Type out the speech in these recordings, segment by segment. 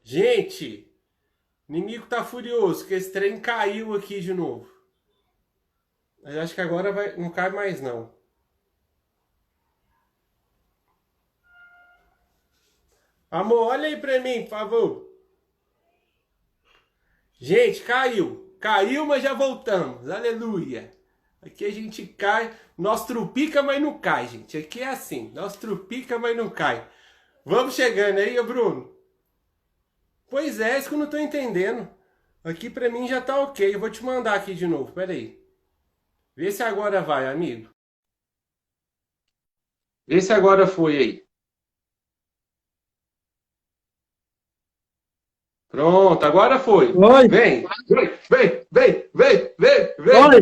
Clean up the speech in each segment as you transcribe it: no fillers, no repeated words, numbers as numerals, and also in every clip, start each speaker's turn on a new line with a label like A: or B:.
A: Gente, o inimigo tá furioso, que esse trem caiu aqui de novo. Mas acho que agora não cai mais não. Amor, olha aí pra mim, por favor. Gente, caiu. Caiu, mas já voltamos. Aleluia. Aqui a gente cai. Nós trupica, mas não cai, gente. Aqui é assim. Nós trupica, mas não cai. Vamos chegando aí, ô Bruno. Pois é, isso que eu não tô entendendo. Aqui pra mim já tá ok. Eu vou te mandar aqui de novo. Pera aí. Vê se agora vai, amigo. Vê se agora foi aí. Pronto, agora foi.
B: Oi,
A: Vem, vem.
B: oi,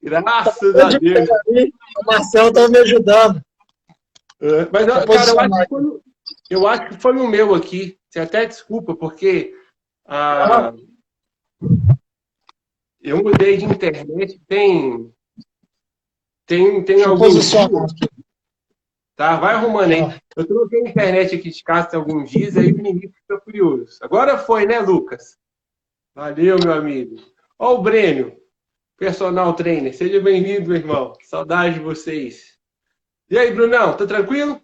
A: Graças
B: tô
A: a
B: de pé
A: Deus.
B: aí, o Marcelo tá me ajudando.
A: Mas,
B: Tá
A: cara, eu acho
B: posicionado
A: que
B: aqui.
A: eu acho que foi o meu aqui. Você até desculpa, porque
B: Ah,
A: ah, eu mudei de internet tem
B: deixa eu
A: alguns
B: posicionar
A: dias,
B: aqui.
A: tá? Vai arrumando aí.
B: Ah,
A: Eu troquei a internet aqui de casa tem alguns dias, aí o inimigo fica furioso. Agora foi, né, Lucas? Valeu, meu amigo. Ó o Brênio, personal trainer. Seja bem-vindo, meu irmão. Saudade de vocês. E aí, Brunão, tá tranquilo?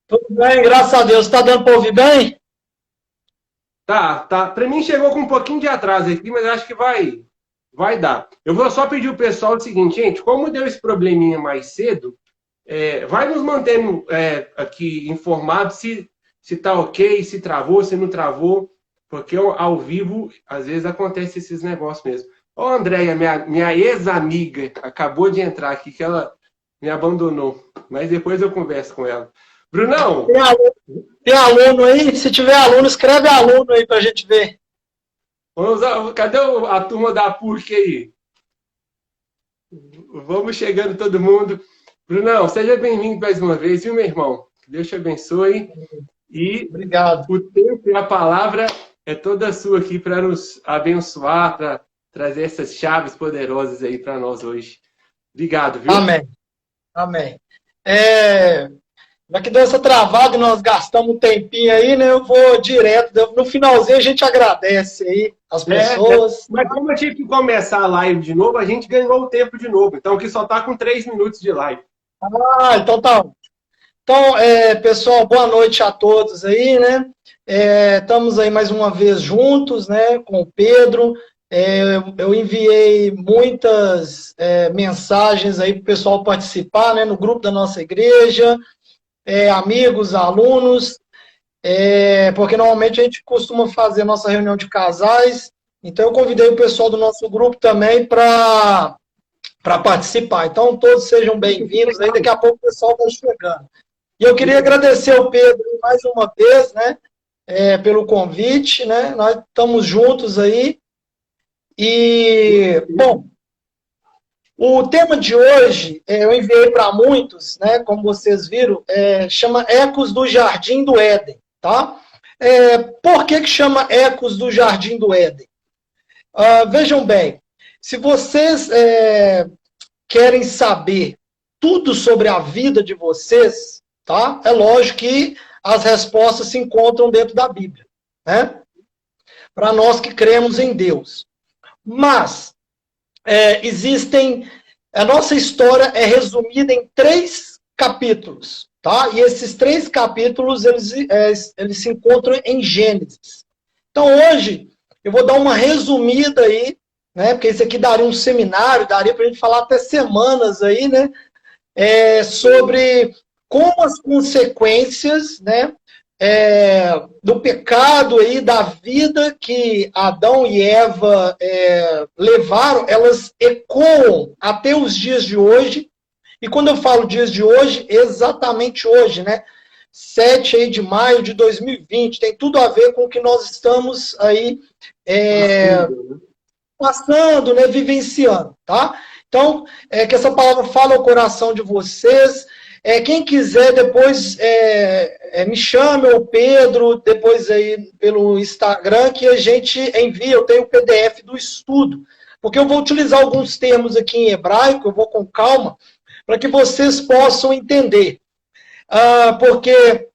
B: tudo bem, graças a Deus. Tá dando para ouvir bem?
A: Tá. Pra mim chegou com um pouquinho de atraso aqui, mas acho que vai dar. Eu vou só pedir o pessoal o seguinte, gente, como deu esse probleminha mais cedo, vai nos mantendo aqui informados se tá ok, se travou, se não travou, porque ao vivo, às vezes, acontece esses negócios mesmo. Ó, a Andréia, minha ex-amiga, acabou de entrar aqui, que ela me abandonou, mas depois eu converso com ela. Brunão,
B: Tem aluno, tem aluno aí? Se tiver aluno, escreve aluno aí pra gente ver.
A: cadê a turma da PUC aí? Vamos chegando todo mundo. Brunão, seja bem-vindo mais uma vez, viu, meu irmão? Deus te abençoe. E
B: Obrigado.
A: o tempo e a palavra é toda sua aqui para nos abençoar, para trazer essas chaves poderosas aí para nós hoje. Obrigado, viu?
B: Amém. Amém. É, já que deu essa travada e nós gastamos um tempinho aí, né? Eu vou direto. No finalzinho a gente agradece aí as pessoas.
A: Mas como eu tive que começar a live de novo, a gente ganhou o tempo de novo. Então aqui só está com 3 minutos de live.
B: Ah, então tá. Então, pessoal, boa noite a todos aí, né? Estamos aí mais uma vez juntos, né, com o Pedro. Eu enviei muitas mensagens aí para o pessoal participar, né, no grupo da nossa igreja, amigos, alunos, porque normalmente a gente costuma fazer nossa reunião de casais. Então, eu convidei o pessoal do nosso grupo também para participar. Então, todos sejam bem-vindos. Aí, daqui a pouco o pessoal está chegando. E eu queria agradecer ao Pedro mais uma vez, né, pelo convite, né, nós estamos juntos aí. E, bom, o tema de hoje, eu enviei para muitos, né, como vocês viram, chama Ecos do Jardim do Éden, tá? Por que chama Ecos do Jardim do Éden? Vejam bem, se vocês querem saber tudo sobre a vida de vocês, tá? É lógico que as respostas se encontram dentro da Bíblia, né? Para nós que cremos em Deus. Mas a nossa história é resumida em 3 capítulos, tá? E esses 3 capítulos eles se encontram em Gênesis. Então hoje eu vou dar uma resumida aí, né? Porque isso aqui daria um seminário, daria para a gente falar até semanas aí, né? Sobre como as consequências, né, do pecado aí, da vida que Adão e Eva levaram, elas ecoam até os dias de hoje. E quando eu falo dias de hoje, exatamente hoje, né? 7 aí de maio de 2020, tem tudo a ver com o que nós estamos aí passando, né, vivenciando, tá? Então, que essa palavra fale ao coração de vocês. Quem quiser, depois me chame, ou Pedro, depois aí pelo Instagram, que a gente envia. Eu tenho o PDF do estudo, porque eu vou utilizar alguns termos aqui em hebraico, eu vou com calma, para que vocês possam entender. Porque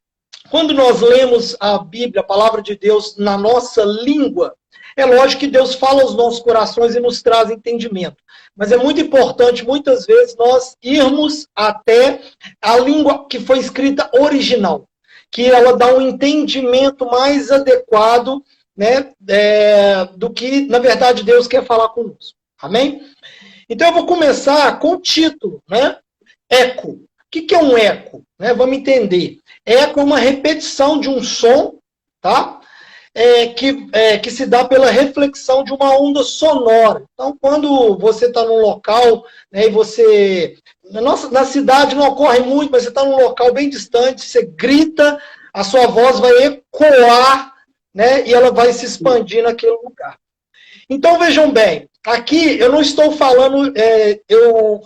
B: quando nós lemos a Bíblia, a palavra de Deus, na nossa língua, é lógico que Deus fala aos nossos corações e nos traz entendimento. Mas é muito importante, muitas vezes, nós irmos até a língua que foi escrita original, que ela dá um entendimento mais adequado, né, do que, na verdade, Deus quer falar conosco. Amém? Então, eu vou começar com o título, né? Eco. O que é um eco? Né? Vamos entender. Eco é uma repetição de um som, tá? Que se dá pela reflexão de uma onda sonora. Então, quando você está num local, né, e você... Na cidade não ocorre muito, mas você está num local bem distante, você grita, a sua voz vai ecoar, né, e ela vai se expandir naquele lugar. Então, vejam bem, aqui eu não estou falando,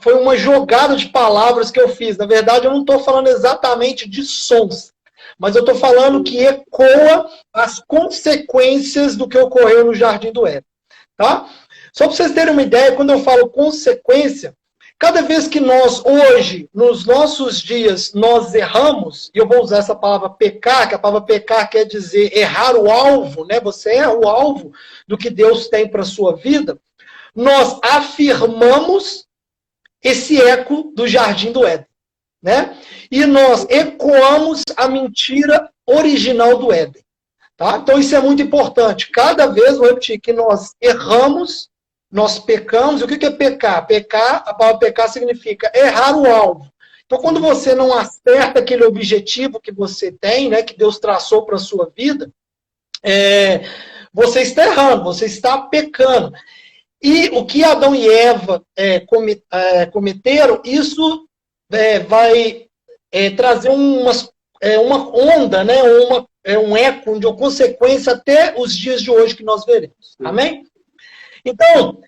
B: foi uma jogada de palavras que eu fiz. Na verdade, eu não estou falando exatamente de sons, mas eu estou falando que ecoa as consequências do que ocorreu no Jardim do Éden. Tá? Só para vocês terem uma ideia, quando eu falo consequência, cada vez que nós, hoje, nos nossos dias, nós erramos, e eu vou usar essa palavra pecar, que a palavra pecar quer dizer errar o alvo, né? Você erra o alvo do que Deus tem para a sua vida, nós afirmamos esse eco do Jardim do Éden, né? E nós ecoamos a mentira original do Éden. Tá? Então isso é muito importante. Cada vez, vou repetir, que nós erramos, nós pecamos. E o que é pecar? Pecar, a palavra pecar significa errar o alvo. Então quando você não acerta aquele objetivo que você tem, né, que Deus traçou para a sua vida, você está errando, você está pecando. E o que Adão e Eva cometeram, isso vai trazer uma onda, né, um eco, uma consequência até os dias de hoje que nós veremos. Amém? Então,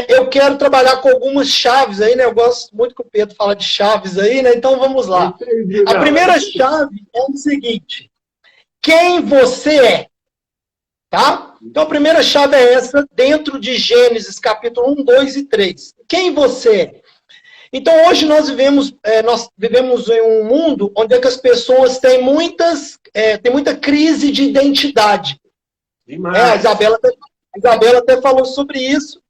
B: eu quero trabalhar com algumas chaves aí, né? Eu gosto muito que o Pedro fala de chaves aí, né? Então vamos lá. A primeira chave é o seguinte: quem você é? Tá? Então a primeira chave é essa, dentro de Gênesis capítulo 1, 2 e 3. Quem você é? Então hoje nós vivemos em um mundo onde é que as pessoas têm muita crise de identidade. A Isabela até falou sobre isso.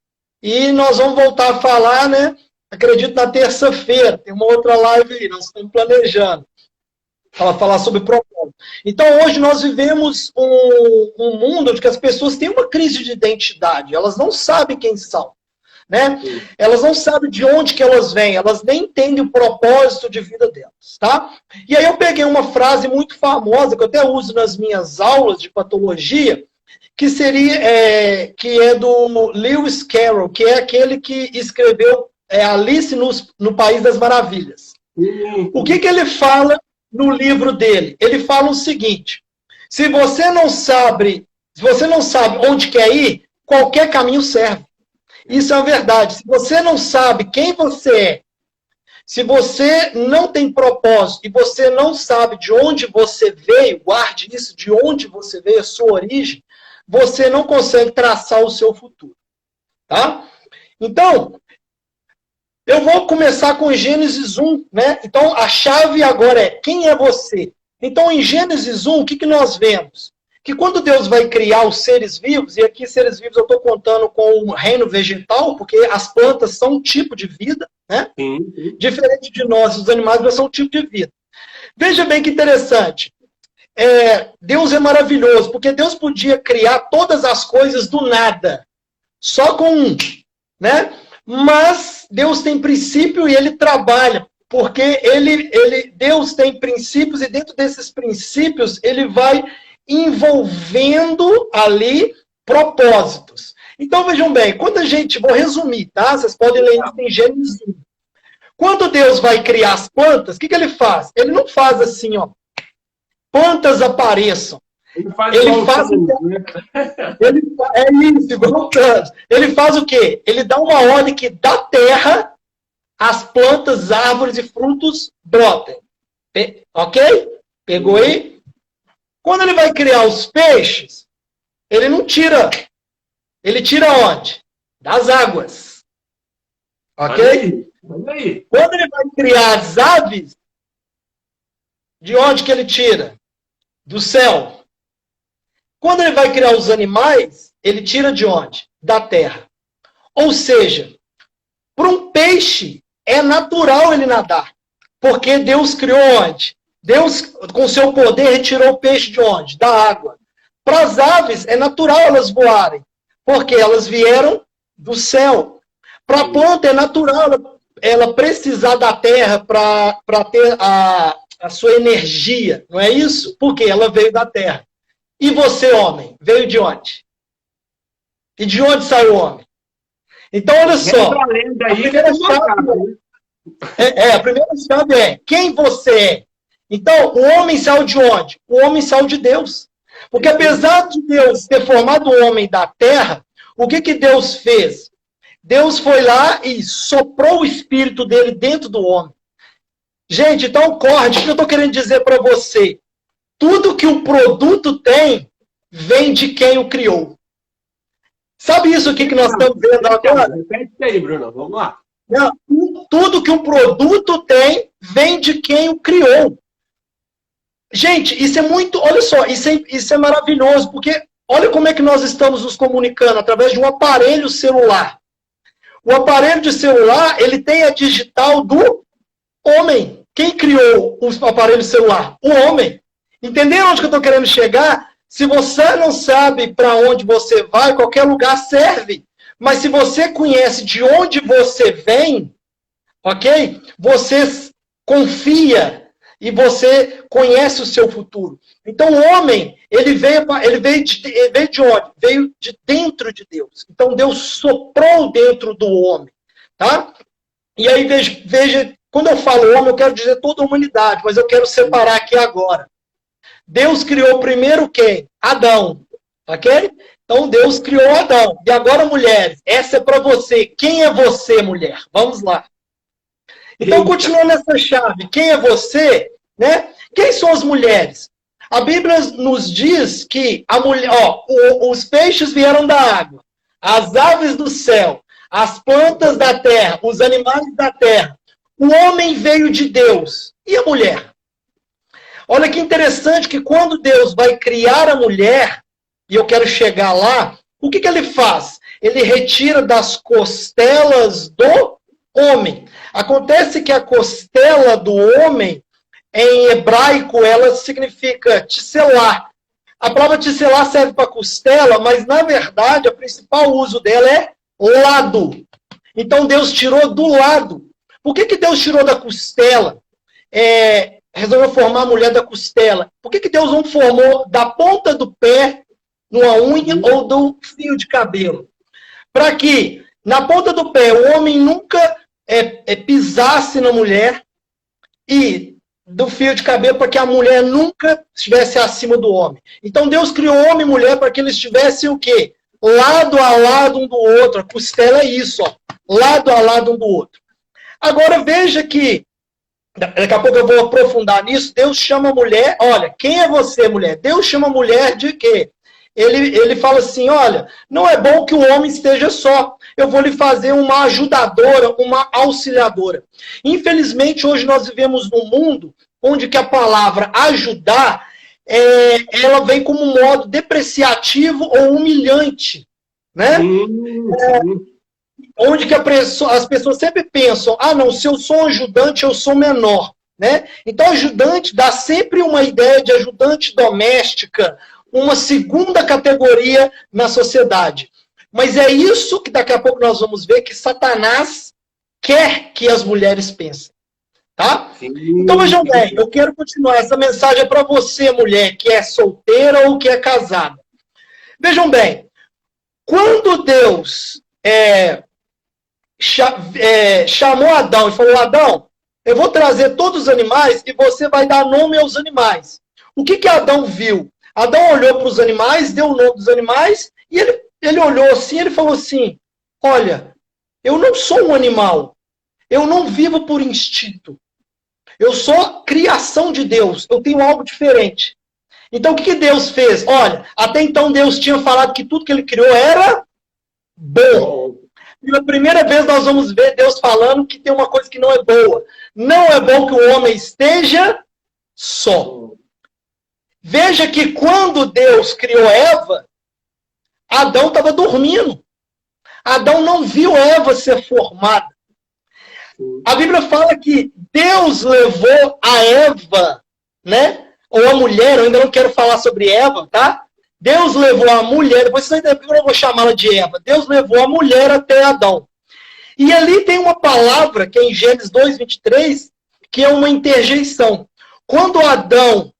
B: E nós vamos voltar a falar, né? Acredito na terça-feira. Tem uma outra live aí, nós estamos planejando. Para falar sobre propósito. Então, hoje nós vivemos um mundo onde as pessoas têm uma crise de identidade. Elas não sabem quem são. Né? Elas não sabem de onde que elas vêm. Elas nem entendem o propósito de vida delas. Tá? E aí eu peguei uma frase muito famosa, que eu até uso nas minhas aulas de patologia, que é do Lewis Carroll, que é aquele que escreveu Alice no País das Maravilhas. O que ele fala no livro dele? Ele fala o seguinte: se você não sabe onde quer ir, qualquer caminho serve. Isso é a verdade. Se você não sabe quem você é, se você não tem propósito e você não sabe de onde você veio, guarde isso, de onde você veio, a sua origem, você não consegue traçar o seu futuro. Tá? Então, eu vou começar com Gênesis 1, né? Então, a chave agora é: quem é você? Então, em Gênesis 1, o que nós vemos? Que quando Deus vai criar os seres vivos, e aqui seres vivos eu estou contando com o reino vegetal, porque as plantas são um tipo de vida, né? Sim. Diferente de nós, os animais, mas são um tipo de vida. Veja bem que interessante. Deus é maravilhoso, porque Deus podia criar todas as coisas do nada, só com um, né? Mas Deus tem princípio e Ele trabalha, porque Deus tem princípios e dentro desses princípios Ele vai envolvendo ali propósitos. Então vejam bem, quando vou resumir, tá? Vocês podem ler isso em Gênesis 1. Quando Deus vai criar as plantas, o que Ele faz? Ele não faz assim, ó, plantas apareçam. Ele faz Ele faz o quê? Ele dá uma ordem que da terra as plantas, árvores e frutos brotem. Ok? Pegou aí? Quando ele vai criar os peixes, ele não tira. Ele tira onde? Das águas. Ok? Olha aí. Quando ele vai criar as aves, de onde que ele tira? Do céu. Quando ele vai criar os animais, ele tira de onde? Da terra. Ou seja, para um peixe, é natural ele nadar. Porque Deus criou onde? Deus, com seu poder, retirou o peixe de onde? Da água. Para as aves, é natural elas voarem. Porque elas vieram do céu. Para a planta, é natural ela precisar da terra para ter a sua energia. Não é isso? Porque ela veio da terra. E você, homem, veio de onde? E de onde saiu o homem? Então, olha só. A primeira chave é quem você é. Então, o homem saiu de onde? O homem saiu de Deus. Porque apesar de Deus ter formado o homem da terra, o que Deus fez? Deus foi lá e soprou o espírito dele dentro do homem. Gente, então corte, o que eu estou querendo dizer para você? Tudo que o produto tem, vem de quem o criou. Sabe isso aqui que nós estamos vendo agora?
A: Repete isso aí, Bruno. Vamos lá.
B: Não, tudo que o produto tem, vem de quem o criou. Gente, isso é muito... Olha só, isso é maravilhoso, porque olha como é que nós estamos nos comunicando, através de um aparelho celular. O aparelho de celular, ele tem a digital do homem. Quem criou o aparelho celular? O homem. Entenderam onde que eu estou querendo chegar? Se você não sabe para onde você vai, qualquer lugar serve. Mas se você conhece de onde você vem, ok? Você confia e você conhece o seu futuro. Então o homem, ele veio de onde? Veio de dentro de Deus. Então Deus soprou dentro do homem. Tá? E aí veja, quando eu falo homem, eu quero dizer toda a humanidade, mas eu quero separar aqui agora. Deus criou primeiro quem? Adão. Ok? Então Deus criou Adão. E agora, mulheres, essa é para você. Quem é você, mulher? Vamos lá. Então, continuando essa chave, quem é você? Né? Quem são as mulheres? A Bíblia nos diz que a mulher, os peixes vieram da água, as aves do céu, as plantas da terra, os animais da terra. O homem veio de Deus. E a mulher? Olha que interessante que quando Deus vai criar a mulher, e eu quero chegar lá, o que ele faz? Ele retira das costelas do homem. Acontece que a costela do homem, em hebraico, ela significa tisselar. A palavra tisselar serve para costela, mas na verdade, o principal uso dela é lado. Então Deus tirou do lado. Por que Deus tirou da costela? Resolveu formar a mulher da costela. Por que Deus não formou da ponta do pé, numa unha ou do fio de cabelo? Para que na ponta do pé o homem nunca pisasse na mulher e do fio de cabelo para que a mulher nunca estivesse acima do homem. Então Deus criou homem e mulher para que eles estivessem o quê? Lado a lado um do outro. A costela é isso, ó. Lado a lado um do outro. Agora veja que, daqui a pouco eu vou aprofundar nisso, Deus chama a mulher, olha, quem é você, mulher? Deus chama a mulher de quê? Ele fala assim, olha, não é bom que o homem esteja só, eu vou lhe fazer uma ajudadora, uma auxiliadora. Infelizmente, hoje nós vivemos num mundo onde que a palavra ajudar, ela vem como um modo depreciativo ou humilhante, né? Onde que as pessoas sempre pensam, não, se eu sou um ajudante, eu sou menor, né? Então, ajudante dá sempre uma ideia de ajudante doméstica, uma segunda categoria na sociedade. Mas é isso que daqui a pouco nós vamos ver que Satanás quer que as mulheres pensem. Tá? Então vejam bem, eu quero continuar. Essa mensagem é para você, mulher, que é solteira ou que é casada. Vejam bem, quando Deus chamou Adão e falou, Adão, eu vou trazer todos os animais e você vai dar nome aos animais. O que Adão viu? Adão olhou para os animais, deu o nome dos animais, e ele olhou assim, ele falou assim, olha, eu não sou um animal, eu não vivo por instinto, eu sou criação de Deus, eu tenho algo diferente. Então o que Deus fez? Olha, até então Deus tinha falado que tudo que ele criou era bom. Pela primeira vez nós vamos ver Deus falando que tem uma coisa que não é boa. Não é bom que o homem esteja só. Veja que quando Deus criou Eva, Adão estava dormindo. Adão não viu Eva ser formada. A Bíblia fala que Deus levou a Eva, né? Ou a mulher, eu ainda não quero falar sobre Eva, tá? Deus levou a mulher, depois vocês ainda eu vou chamá-la de Eva. Deus levou a mulher até Adão. E ali tem uma palavra, que é em Gênesis 2:23, que é uma interjeição. Quando Adão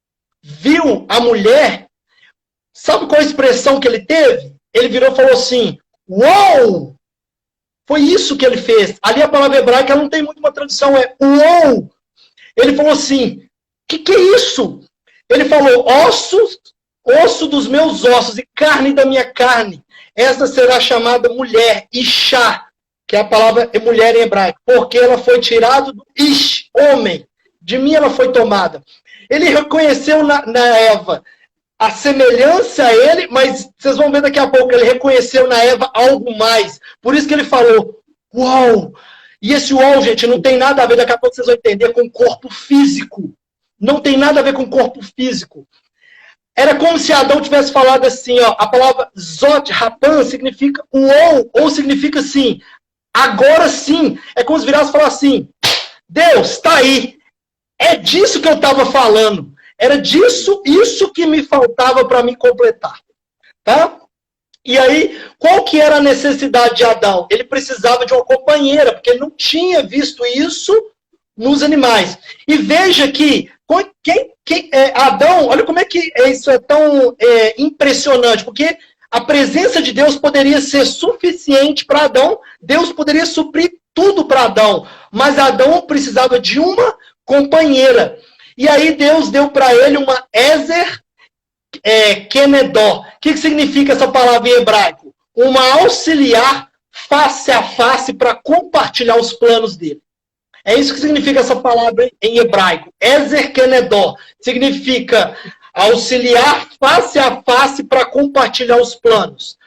B: viu a mulher, sabe qual a expressão que ele teve? Ele virou e falou assim, uou! Foi isso que ele fez. Ali a palavra hebraica ela não tem muito uma tradução, é uou! Ele falou assim, que é isso? Ele falou, osso dos meus ossos e carne da minha carne. Esta será chamada mulher, Ishá, que é a palavra mulher em hebraico, porque ela foi tirada do Ish, homem. De mim ela foi tomada. Ele reconheceu na Eva a semelhança a ele, mas vocês vão ver daqui a pouco, ele reconheceu na Eva algo mais. Por isso que ele falou, uau! E esse uau, gente, não tem nada a ver, daqui a pouco vocês vão entender, com o corpo físico. Não tem nada a ver com o corpo físico. Era como se Adão tivesse falado assim, ó, a palavra Zot, Rapan, significa uou, ou significa assim, agora sim. É como se virasse e falar assim, Deus, está aí. É disso que eu estava falando. Era disso, isso que me faltava para me completar. Tá? E aí, qual que era a necessidade de Adão? Ele precisava de uma companheira, porque ele não tinha visto isso nos animais. E veja que Adão, olha como é que isso é tão impressionante, porque a presença de Deus poderia ser suficiente para Adão, Deus poderia suprir tudo para Adão, mas Adão precisava de uma companheira. E aí Deus deu para ele uma Ezer Kenedó. O que significa essa palavra em hebraico? Uma auxiliar face a face para compartilhar os planos dele. É isso que significa essa palavra em hebraico. Ezer Kenedó. Significa auxiliar face a face para compartilhar os planos.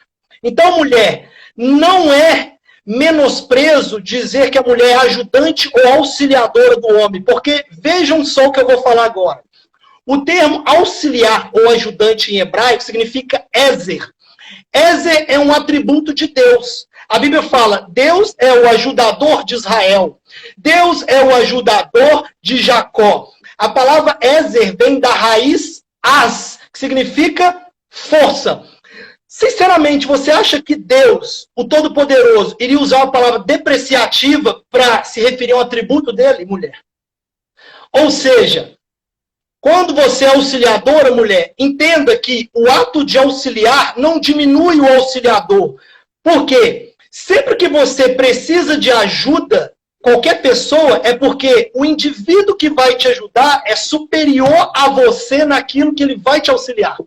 B: Então, mulher, não é menosprezo dizer que a mulher é ajudante ou auxiliadora do homem, porque vejam só o que eu vou falar agora. O termo auxiliar ou ajudante em hebraico significa Ezer. Ezer é um atributo de Deus. A Bíblia fala, Deus é o ajudador de Israel. Deus é o ajudador de Jacó. A palavra Ezer vem da raiz as, que significa força. Sinceramente, você acha que Deus, o Todo-Poderoso, iria usar a palavra depreciativa para se referir ao atributo dele, mulher? Ou seja, quando você é auxiliadora, mulher, entenda que o ato de auxiliar não diminui o auxiliador. Por quê? Sempre que você precisa de ajuda, qualquer pessoa, é porque o indivíduo que vai te ajudar é superior a você naquilo que ele vai te auxiliar.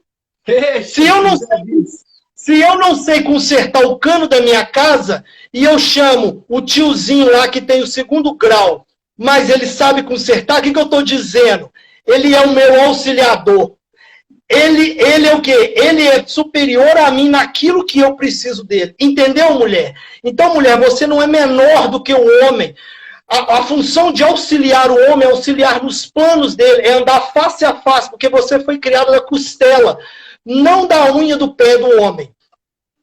B: Se eu não sei consertar o cano da minha casa e eu chamo o tiozinho lá que tem o 2º grau, mas ele sabe consertar, o que eu estou dizendo? Ele é o meu auxiliador. Ele é o quê? Ele é superior a mim naquilo que eu preciso dele. Entendeu, mulher? Então, mulher, você não é menor do que o homem. A função de auxiliar o homem é auxiliar nos planos dele, é andar face a face, porque você foi criado da costela, não da unha do pé do homem.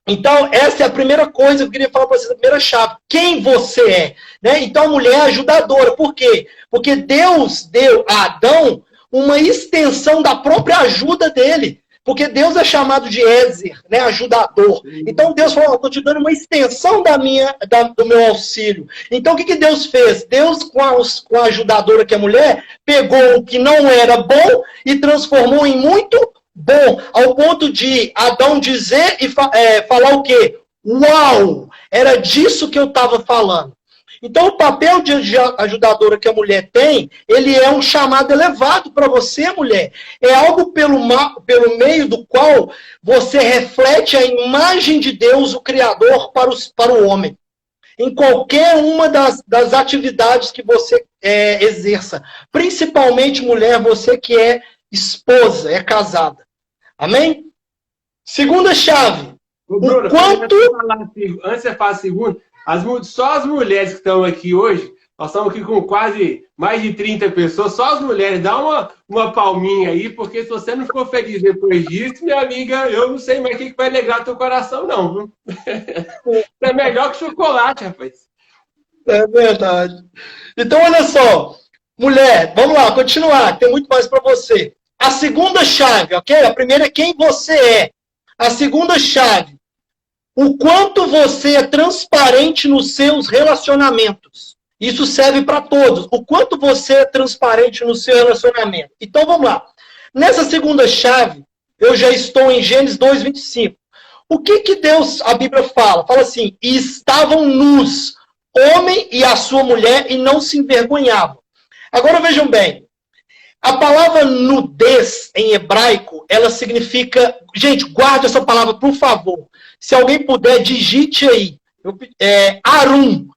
B: Então, essa é a primeira coisa que eu queria falar para vocês, a primeira chave. Quem você é? Né? Então, a mulher é ajudadora. Por quê? Porque Deus deu a Adão uma extensão da própria ajuda dele. Porque Deus é chamado de Ezer, né? Ajudador. Então, Deus falou, estou te dando uma extensão do meu auxílio. Então, o que Deus fez? Deus, com a ajudadora que é a mulher, pegou o que não era bom e transformou em muito bom, ao ponto de Adão dizer e falar o quê? Uau! Era disso que eu estava falando. Então, o papel de ajudadora que a mulher tem, ele é um chamado elevado para você, mulher. É algo pelo meio do qual você reflete a imagem de Deus, o Criador, para o homem. Em qualquer uma das atividades que você exerça. Principalmente, mulher, você que é esposa, é casada. Amém? Segunda chave.
A: Bruno, antes de você falar a segunda, só as mulheres que estão aqui hoje, Nós estamos aqui com quase mais de 30 pessoas, só as mulheres. Dá uma palminha aí, porque se você não ficou feliz depois disso, minha amiga, eu não sei mais o que vai alegrar teu coração, não, viu? É melhor que chocolate, rapaz.
B: É verdade. Então, olha só. Mulher, vamos lá, continuar, tem muito mais para você. A segunda chave, ok? A primeira é quem você é. A segunda chave, o quanto você é transparente nos seus relacionamentos. Isso serve para todos. O quanto você é transparente no seu relacionamento. Então, vamos lá. Nessa segunda chave, eu já estou em Gênesis 2:25. O que Deus, a Bíblia fala? Fala assim, e estavam nus, homem e a sua mulher, e não se envergonhavam. Agora vejam bem, a palavra nudez em hebraico, ela significa... Gente, guarde essa palavra, por favor. Se alguém puder, digite aí. Arum.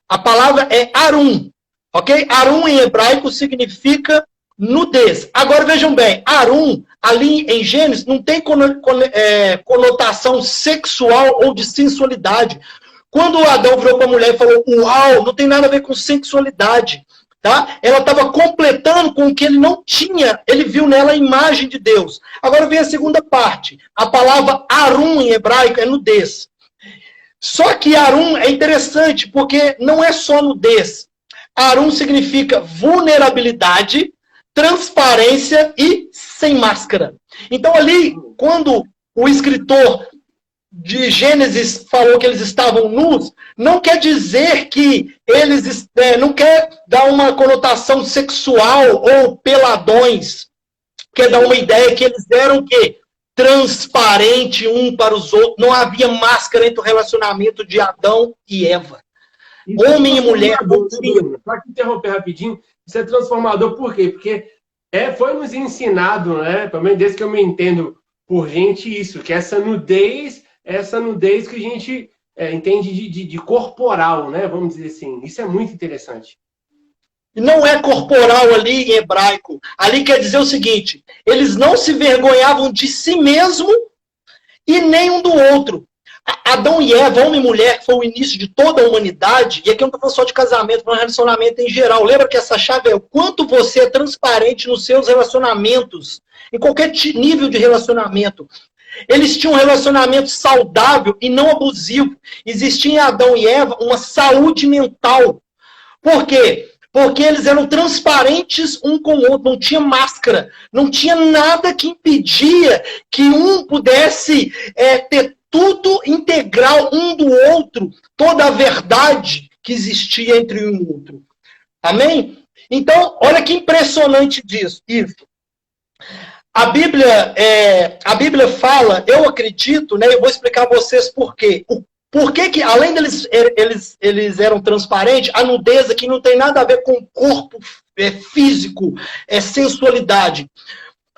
B: A palavra é arum, ok? Arum em hebraico significa nudez. Agora vejam bem, arum, ali em Gênesis, não tem conotação sexual ou de sensualidade. Quando Adão virou para a mulher e falou, uau, não tem nada a ver com sexualidade. Tá? Ela estava completando com o que ele não tinha. Ele viu nela a imagem de Deus. Agora vem a segunda parte. A palavra arum em hebraico é nudez. Só que arum é interessante, porque não é só nudez. Arum significa vulnerabilidade, transparência e sem máscara. Então ali, quando o escritor de Gênesis falou que eles estavam nus, não quer dizer que eles... não quer dar uma conotação sexual ou peladões. Quer dar uma ideia que eles eram o quê? Transparente um para os outros. Não havia máscara entre o relacionamento de Adão e Eva.
A: Isso
B: homem e mulher.
A: Só que interromper rapidinho. Isso é transformador por quê? Porque foi nos ensinado, né? Pelo menos desde que eu me entendo por gente, isso. Que essa nudez que a gente entende de corporal, né? Vamos dizer assim. Isso é muito interessante.
B: Não é corporal ali em hebraico. Ali quer dizer o seguinte, eles não se vergonhavam de si mesmo e nem um do outro. Adão e Eva, homem e mulher, que foi o início de toda a humanidade, e aqui eu não estou falando só de casamento, mas relacionamento em geral. Lembra que essa chave é o quanto você é transparente nos seus relacionamentos, em qualquer nível de relacionamento. Eles tinham um relacionamento saudável e não abusivo. Existia em Adão e Eva uma saúde mental. Por quê? Porque eles eram transparentes um com o outro, não tinha máscara, não tinha nada que impedia que um pudesse ter tudo integral um do outro, toda a verdade que existia entre um e outro. Amém? Então, olha que impressionante disso. Isso. A Bíblia fala, eu acredito, né, eu vou explicar a vocês por quê. Por que, além deles eles eram transparentes, a nudez aqui não tem nada a ver com corpo físico, sensualidade.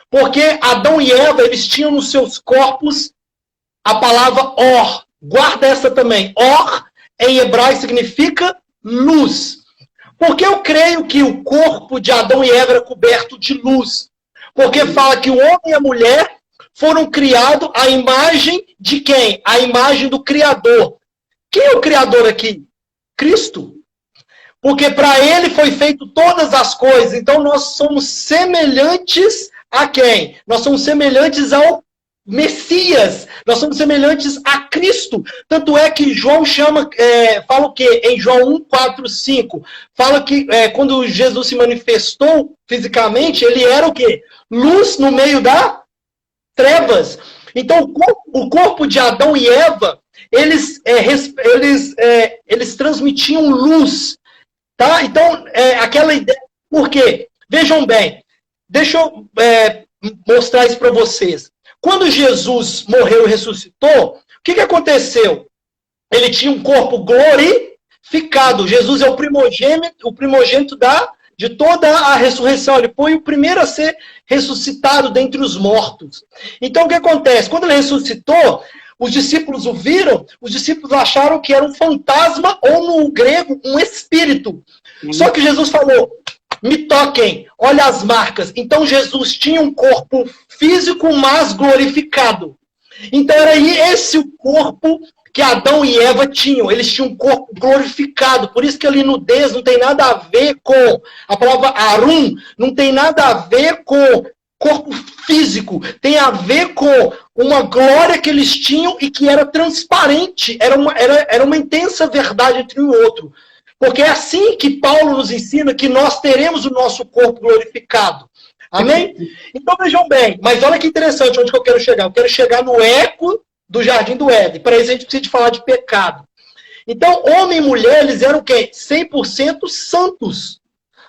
B: Porque Adão e Eva, eles tinham nos seus corpos a palavra or. Guarda essa também. Or, em hebraico, significa luz. Porque eu creio que o corpo de Adão e Eva era coberto de luz. Porque fala que o homem e a mulher foram criados à imagem de quem? A imagem do Criador. Quem é o Criador aqui? Cristo. Porque para ele foi feito todas as coisas. Então nós somos semelhantes a quem? Nós somos semelhantes ao Messias. Nós somos semelhantes a Cristo. Tanto é que João fala o quê? Em João 1, 4, 5. Fala que quando Jesus se manifestou fisicamente, ele era o quê? Luz no meio da trevas. Então, o corpo de Adão e Eva, eles transmitiam luz. Tá? Então, aquela ideia... Por quê? Vejam bem. Deixa eu mostrar isso para vocês. Quando Jesus morreu e ressuscitou, o que aconteceu? Ele tinha um corpo glorificado. Jesus é o primogênito de toda a ressurreição. Ele foi o primeiro a ser ressuscitado dentre os mortos. Então, o que acontece? Quando ele ressuscitou, os discípulos o viram, os discípulos acharam que era um fantasma, ou no grego, um espírito. Só que Jesus falou, me toquem, olha as marcas. Então, Jesus tinha um corpo físico, mas glorificado. Então, era esse o corpo que Adão e Eva tinham. Eles tinham um corpo glorificado. Por isso que ali nudez não tem nada a ver com... A palavra Arum não tem nada a ver com corpo físico. Tem a ver com uma glória que eles tinham e que era transparente. Era uma intensa verdade entre um e outro. Porque é assim que Paulo nos ensina que nós teremos o nosso corpo glorificado. Amém? Então vejam bem, mas olha que interessante onde que eu quero chegar. Eu quero chegar no eco do Jardim do Éden. Para isso a gente precisa de falar de pecado. Então, homem e mulher, eles eram o quê? 100% santos.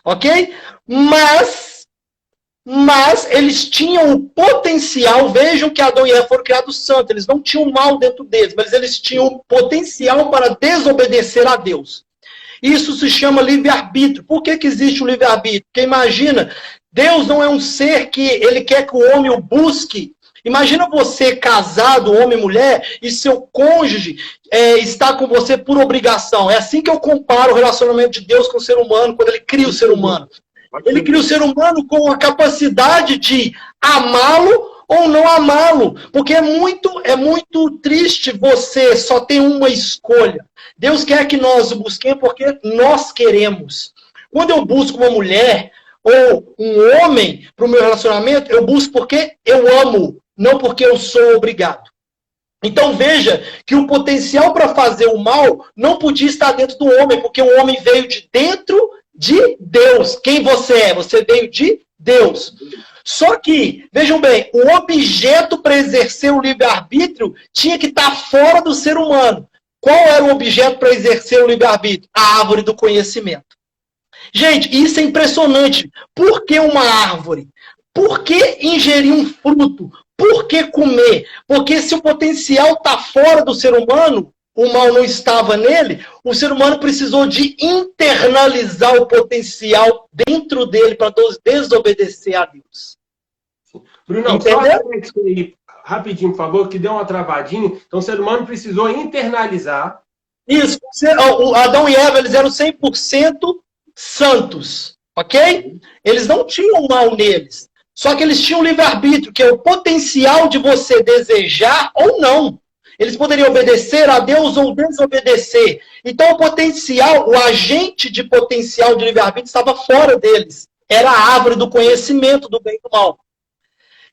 B: Ok? Mas eles tinham o potencial, vejam que Adão e Eva foram criados santos. Eles não tinham mal dentro deles, mas eles tinham o potencial para desobedecer a Deus. Isso se chama livre-arbítrio. Por que existe o livre-arbítrio? Porque imagina, Deus não é um ser que ele quer que o homem o busque. Imagina você casado, homem e mulher, e seu cônjuge está com você por obrigação. É assim que eu comparo o relacionamento de Deus com o ser humano, quando ele cria o ser humano. Ele cria o ser humano com a capacidade de amá-lo ou não amá-lo. Porque é muito triste você só ter uma escolha. Deus quer que nós o busquemos porque nós queremos. Quando eu busco uma mulher ou um homem para o meu relacionamento, eu busco porque eu amo, não porque eu sou obrigado. Então veja que o potencial para fazer o mal não podia estar dentro do homem, porque o homem veio de dentro de Deus. Quem você é? Você veio de Deus. Só que, vejam bem, o objeto para exercer o livre-arbítrio tinha que estar fora do ser humano. Qual era o objeto para exercer o livre-arbítrio? A árvore do conhecimento. Gente, isso é impressionante. Por que uma árvore? Por que ingerir um fruto? Por que comer? Porque se o potencial está fora do ser humano, o mal não estava nele, o ser humano precisou de internalizar o potencial dentro dele para desobedecer a Deus.
A: Bruno, entendeu? Rapidinho, por favor, que deu uma travadinha. Então, o ser humano precisou internalizar.
B: Isso. Adão e Eva, eles eram 100% santos, ok? Eles não tinham mal neles. Só que eles tinham livre-arbítrio, que é o potencial de você desejar ou não. Eles poderiam obedecer a Deus ou desobedecer. Então, o potencial, o agente de potencial de livre-arbítrio estava fora deles. Era a árvore do conhecimento do bem e do mal.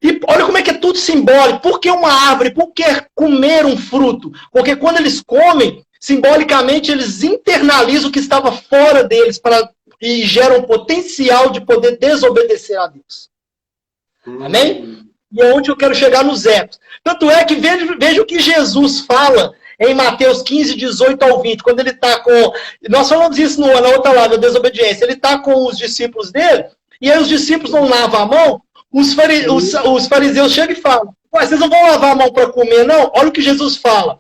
B: E olha como é que é tudo simbólico. Por que uma árvore? Por que comer um fruto? Porque quando eles comem, simbolicamente eles internalizam o que estava fora deles e geram potencial de poder desobedecer a Deus. Amém? E é onde eu quero chegar nos ecos. Tanto é que veja o que Jesus fala em Mateus 15, 18 ao 20, quando ele está com... Nós falamos isso na outra live, a desobediência. Ele está com os discípulos dele, e aí os discípulos não lavam a mão, os fariseus chegam e falam, vocês não vão lavar a mão para comer, não? Olha o que Jesus fala.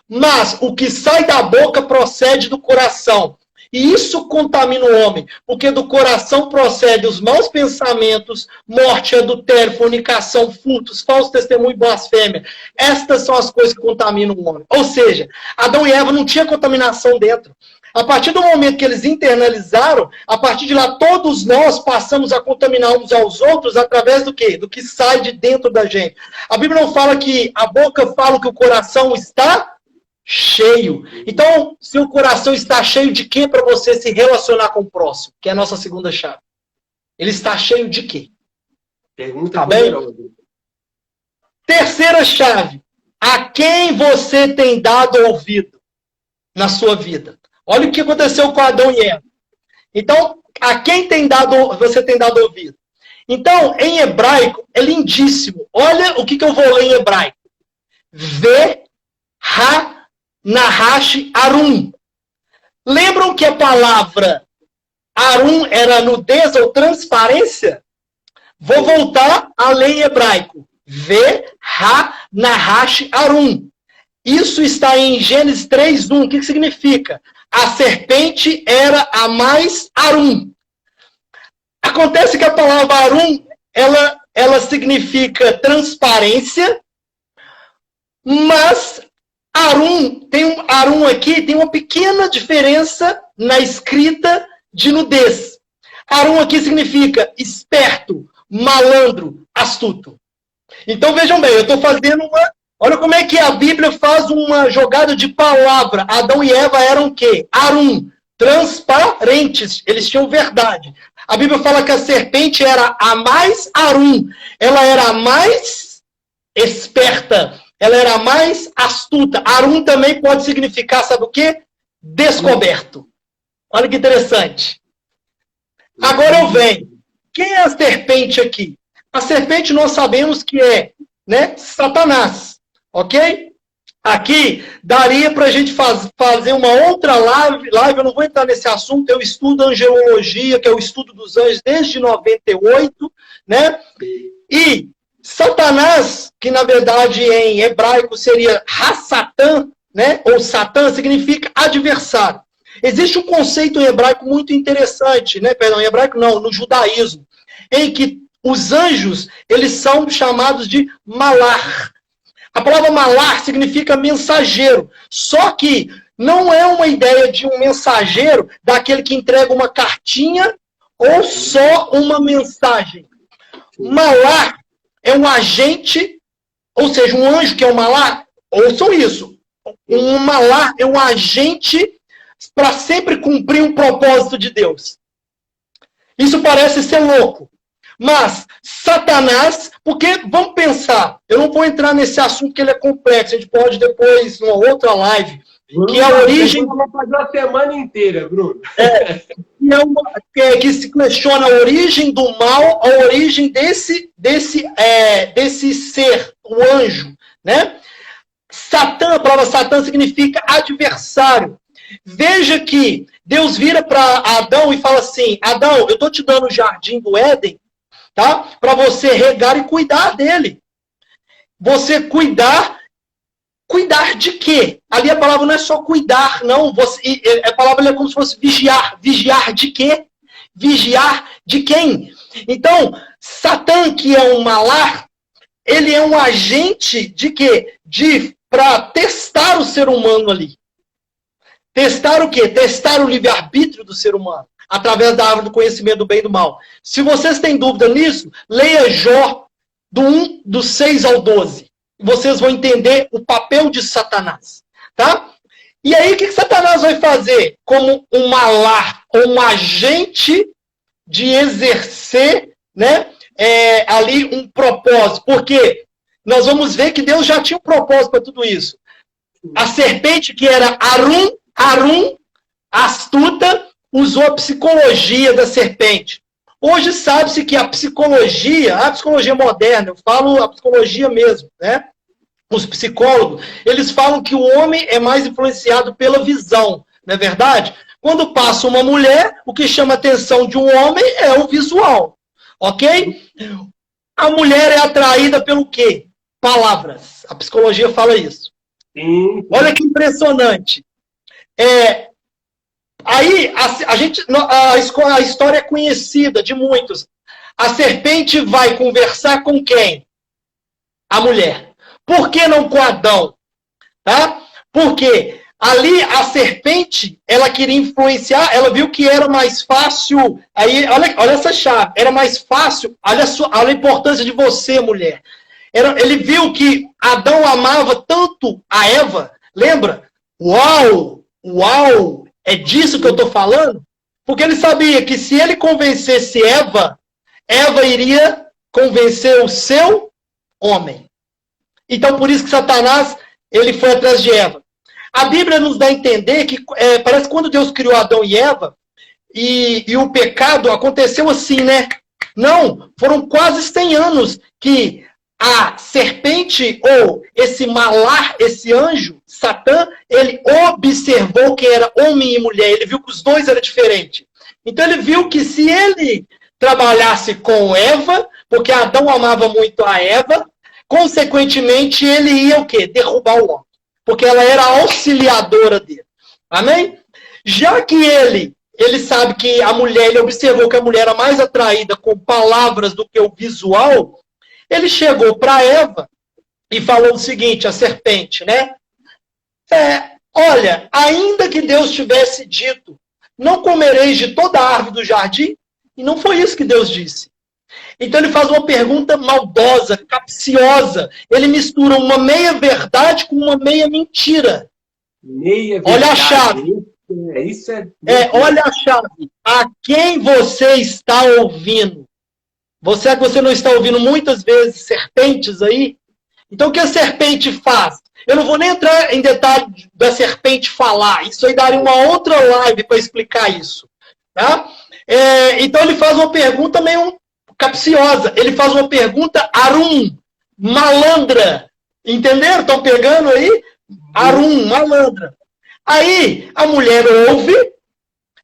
B: Mas o que sai da boca procede do coração. E isso contamina o homem, porque do coração procede os maus pensamentos, morte, adultério, fornicação, furtos, falso testemunho e blasfêmia. Estas são as coisas que contaminam o homem. Ou seja, Adão e Eva não tinha contaminação dentro. A partir do momento que eles internalizaram, a partir de lá todos nós passamos a contaminar uns aos outros através do quê? Do que sai de dentro da gente. A Bíblia não fala que a boca fala que o coração está cheio. Então, seu coração está cheio de quê para você se relacionar com o próximo? Que é a nossa segunda chave. Ele está cheio de quê?
A: Pergunta
B: tá bem? Terceira chave. A quem você tem dado ouvido na sua vida? Olha o que aconteceu com Adão e Eva. Então, a quem você tem dado ouvido? Então, em hebraico, é lindíssimo. Olha o que eu vou ler em hebraico. Nahash Arum. Lembram que a palavra Arum era nudez ou transparência? Vou voltar a ler em hebraico. Nahash Arum. Isso está em Gênesis 3:1. O que significa? A serpente era a mais Arum. Acontece que a palavra Arum, ela significa transparência, mas Arum aqui tem uma pequena diferença na escrita de nudez. Arum aqui significa esperto, malandro, astuto. Então vejam bem, eu estou fazendo uma... Olha como é que a Bíblia faz uma jogada de palavra. Adão e Eva eram o quê? Arum, transparentes. Eles tinham verdade. A Bíblia fala que a serpente era a mais arum. Ela era a mais esperta. Ela era a mais astuta. Arum também pode significar, sabe o quê? Descoberto. Olha que interessante. Agora eu venho. Quem é a serpente aqui? A serpente nós sabemos que é, né, Satanás. Ok? Aqui daria para a gente fazer uma outra live. Eu não vou entrar nesse assunto. Eu estudo angelologia, que é o estudo dos anjos desde 98, né? E Satanás, que na verdade em hebraico seria Hassatan, né? Ou Satã, significa adversário. Existe um conceito em hebraico muito interessante, né? Perdão, em hebraico não, no judaísmo, em que os anjos, eles são chamados de malar. A palavra malar significa mensageiro. Só que não é uma ideia de um mensageiro, daquele que entrega uma cartinha ou só uma mensagem. Malar é um agente, ou seja, um anjo que é um malar, ouçam isso. Um malar é um agente para sempre cumprir um propósito de Deus. Isso parece ser louco. Mas Satanás, porque vamos pensar, eu não vou entrar nesse assunto que ele é complexo, a gente pode depois, numa outra live,
A: Bruno,
B: que é a origem...
A: Vamos fazer uma semana inteira, Bruno.
B: Que se questiona a origem do mal, a origem desse ser, o anjo, né? Satã, a palavra Satã significa adversário. Veja que Deus vira para Adão e fala assim, Adão, eu estou te dando o jardim do Éden, tá? Para você regar e cuidar dele. Você cuidar de quê? Ali a palavra não é só cuidar, não. A palavra é como se fosse vigiar. Vigiar de quê? Vigiar de quem? Então, Satã, que é um malar, ele é um agente de quê? Para testar o ser humano ali. Testar o quê? Testar o livre-arbítrio do ser humano, através da árvore do conhecimento do bem e do mal. Se vocês têm dúvida nisso, leia Jó, do 6 ao 12. Vocês vão entender o papel de Satanás. Tá? E aí, o que Satanás vai fazer? Como um malar, ou um agente de exercer, né, ali um propósito. Porque nós vamos ver que Deus já tinha um propósito para tudo isso. A serpente, que era Arum, astuta, usou a psicologia da serpente. Hoje sabe-se que a psicologia moderna, eu falo a psicologia mesmo, né? Os psicólogos, eles falam que o homem é mais influenciado pela visão, não é verdade? Quando passa uma mulher, o que chama a atenção de um homem é o visual, ok? A mulher é atraída pelo quê? Palavras. A psicologia fala isso. Olha que impressionante. Aí a história é conhecida de muitos. A serpente vai conversar com quem? A mulher. Por que não com Adão? Tá? Porque ali a serpente, ela queria influenciar, ela viu que era mais fácil. Aí, olha essa chave. Era mais fácil. Olha a importância de você, mulher. Ele viu que Adão amava tanto a Eva. Lembra? Uau! É disso que eu estou falando? Porque ele sabia que se ele convencesse Eva iria convencer o seu homem. Então, por isso que Satanás, ele foi atrás de Eva. A Bíblia nos dá a entender que, parece que quando Deus criou Adão e Eva, e o pecado aconteceu assim, né? Não, foram quase 100 anos que a serpente, ou esse malar, esse anjo, Satã, ele observou que era homem e mulher. Ele viu que os dois eram diferentes. Então ele viu que se ele trabalhasse com Eva, porque Adão amava muito a Eva, consequentemente ele ia o quê? Derrubar o homem. Porque ela era a auxiliadora dele. Amém? Já que ele sabe que a mulher, ele observou que a mulher era mais atraída com palavras do que o visual, ele chegou para Eva e falou o seguinte, a serpente, né? Olha, ainda que Deus tivesse dito, não comereis de toda a árvore do jardim, e não foi isso que Deus disse. Então ele faz uma pergunta maldosa, capciosa. Ele mistura uma meia-verdade com uma meia-mentira. Olha a chave. Olha a chave. A quem você está ouvindo? Você não está ouvindo muitas vezes serpentes aí? Então o que a serpente faz? Eu não vou nem entrar em detalhe da serpente falar. Isso aí daria uma outra live para explicar isso. Tá? Então ele faz uma pergunta meio capciosa. Ele faz uma pergunta arum, malandra. Entenderam? Estão pegando aí? Arum, malandra. Aí a mulher ouve,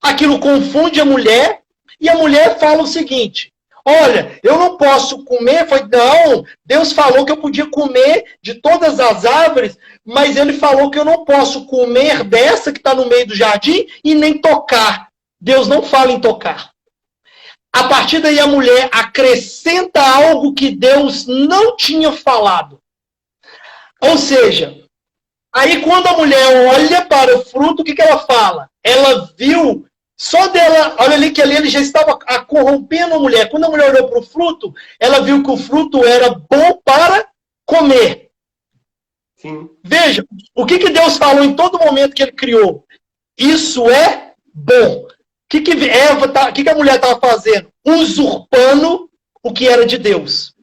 B: aquilo confunde a mulher, e a mulher fala o seguinte: olha, eu não posso comer. Não, Deus falou que eu podia comer de todas as árvores, mas ele falou que eu não posso comer dessa que está no meio do jardim e nem tocar. Deus não fala em tocar. A partir daí a mulher acrescenta algo que Deus não tinha falado. Ou seja, aí quando a mulher olha para o fruto, o que ela fala? Ela viu, só dela, olha ali que ali ele já estava corrompendo a mulher. Quando a mulher olhou para o fruto, ela viu que o fruto era bom para comer.
A: Sim.
B: Veja, o que Deus falou em todo momento que ele criou? Isso é bom. O que a mulher estava fazendo? Usurpando o que era de Deus.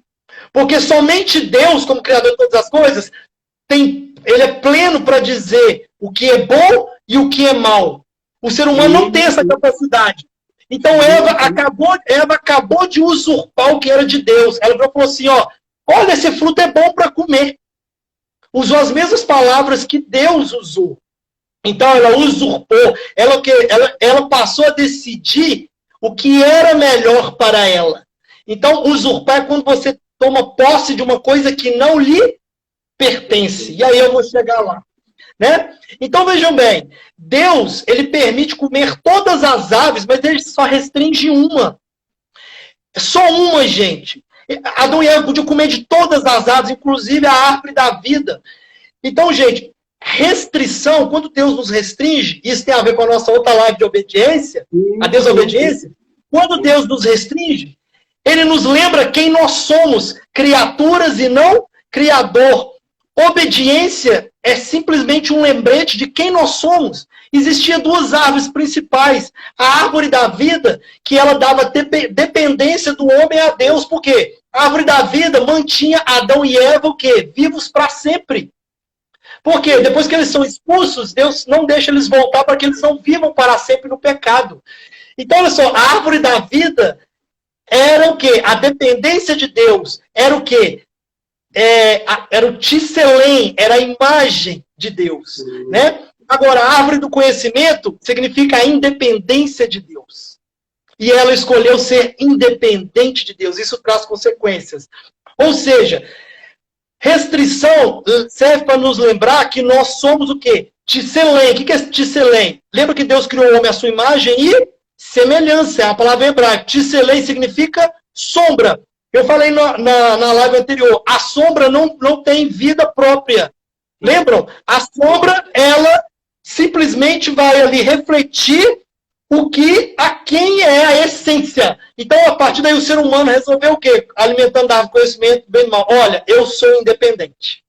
B: Porque somente Deus, como Criador de todas as coisas, ele é pleno para dizer o que é bom e o que é mal. O ser humano não tem essa capacidade. Então Eva acabou de usurpar o que era de Deus. Ela falou assim, olha, esse fruto é bom para comer. Usou as mesmas palavras que Deus usou. Então ela usurpou, ela passou a decidir o que era melhor para ela. Então usurpar é quando você toma posse de uma coisa que não lhe pertence. E aí eu vou chegar lá. Né? Então vejam bem, Deus, ele permite comer todas as aves, mas ele só restringe uma. Só uma, gente. Adão e Eva podiam comer de todas as aves, inclusive a árvore da vida. Então, gente, restrição, quando Deus nos restringe, isso tem a ver com a nossa outra live de obediência, a desobediência, quando Deus nos restringe, ele nos lembra quem nós somos, criaturas e não criador. Obediência é simplesmente um lembrete de quem nós somos. Existiam duas árvores principais. A árvore da vida, que ela dava dependência do homem a Deus. Por quê? A árvore da vida mantinha Adão e Eva o quê? Vivos para sempre. Por quê? Depois que eles são expulsos, Deus não deixa eles voltar para que eles não vivam para sempre no pecado. Então, olha só, a árvore da vida era o quê? A dependência de Deus. Era o quê? Era o Tselem, era a imagem de Deus. Né? Agora, a árvore do conhecimento significa a independência de Deus. E ela escolheu ser independente de Deus. Isso traz consequências. Ou seja, restrição serve para nos lembrar que nós somos o quê? Tselem. O que é Tselem? Lembra que Deus criou o homem à sua imagem e semelhança. É a palavra hebraica. Tselem significa sombra. Eu falei na live anterior, a sombra não tem vida própria. Lembram? A sombra, ela simplesmente vai ali refletir a quem é a essência. Então, a partir daí, o ser humano resolveu o quê? Alimentando a conhecimento bem e mal. Olha, eu sou independente.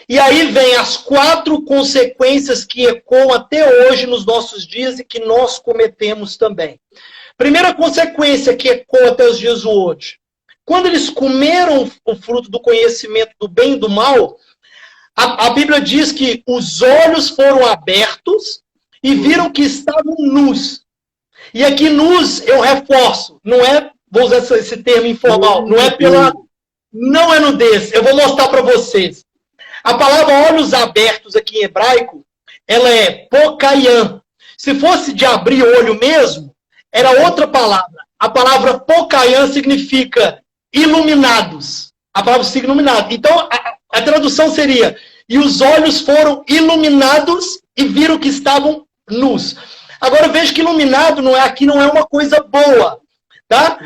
B: E aí vem as 4 consequências que ecoam até hoje nos nossos dias e que nós cometemos também. Primeira consequência que ecoa até os dias de hoje. Quando eles comeram o fruto do conhecimento do bem e do mal, a Bíblia diz que os olhos foram abertos e viram que estavam nus. E aqui nus, eu reforço, não é, vou usar esse termo informal, não é nudez. Eu vou mostrar para vocês. A palavra olhos abertos aqui em hebraico, ela é pokayan. Se fosse de abrir olho mesmo, era outra palavra. A palavra pokayan significa iluminados. A palavra significa iluminado. Então, a tradução seria, e os olhos foram iluminados e viram que estavam nus. Agora, veja que iluminado aqui não é uma coisa boa. Tá?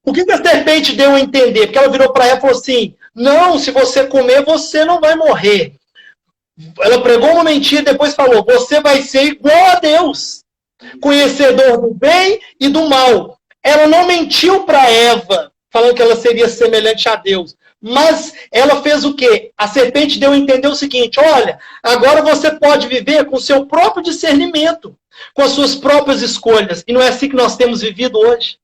B: O que a serpente deu a entender? Porque ela virou para ela e falou assim, não, se você comer, você não vai morrer. Ela pregou uma mentira e depois falou, você vai ser igual a Deus. Conhecedor do bem e do mal. ela não mentiu para Eva, falando que ela seria semelhante a Deus. Mas ela fez o quê? A serpente deu a entender o seguinte: olha, agora você pode viver com o seu próprio discernimento, com as suas próprias escolhas. E não é assim que nós temos vivido hoje?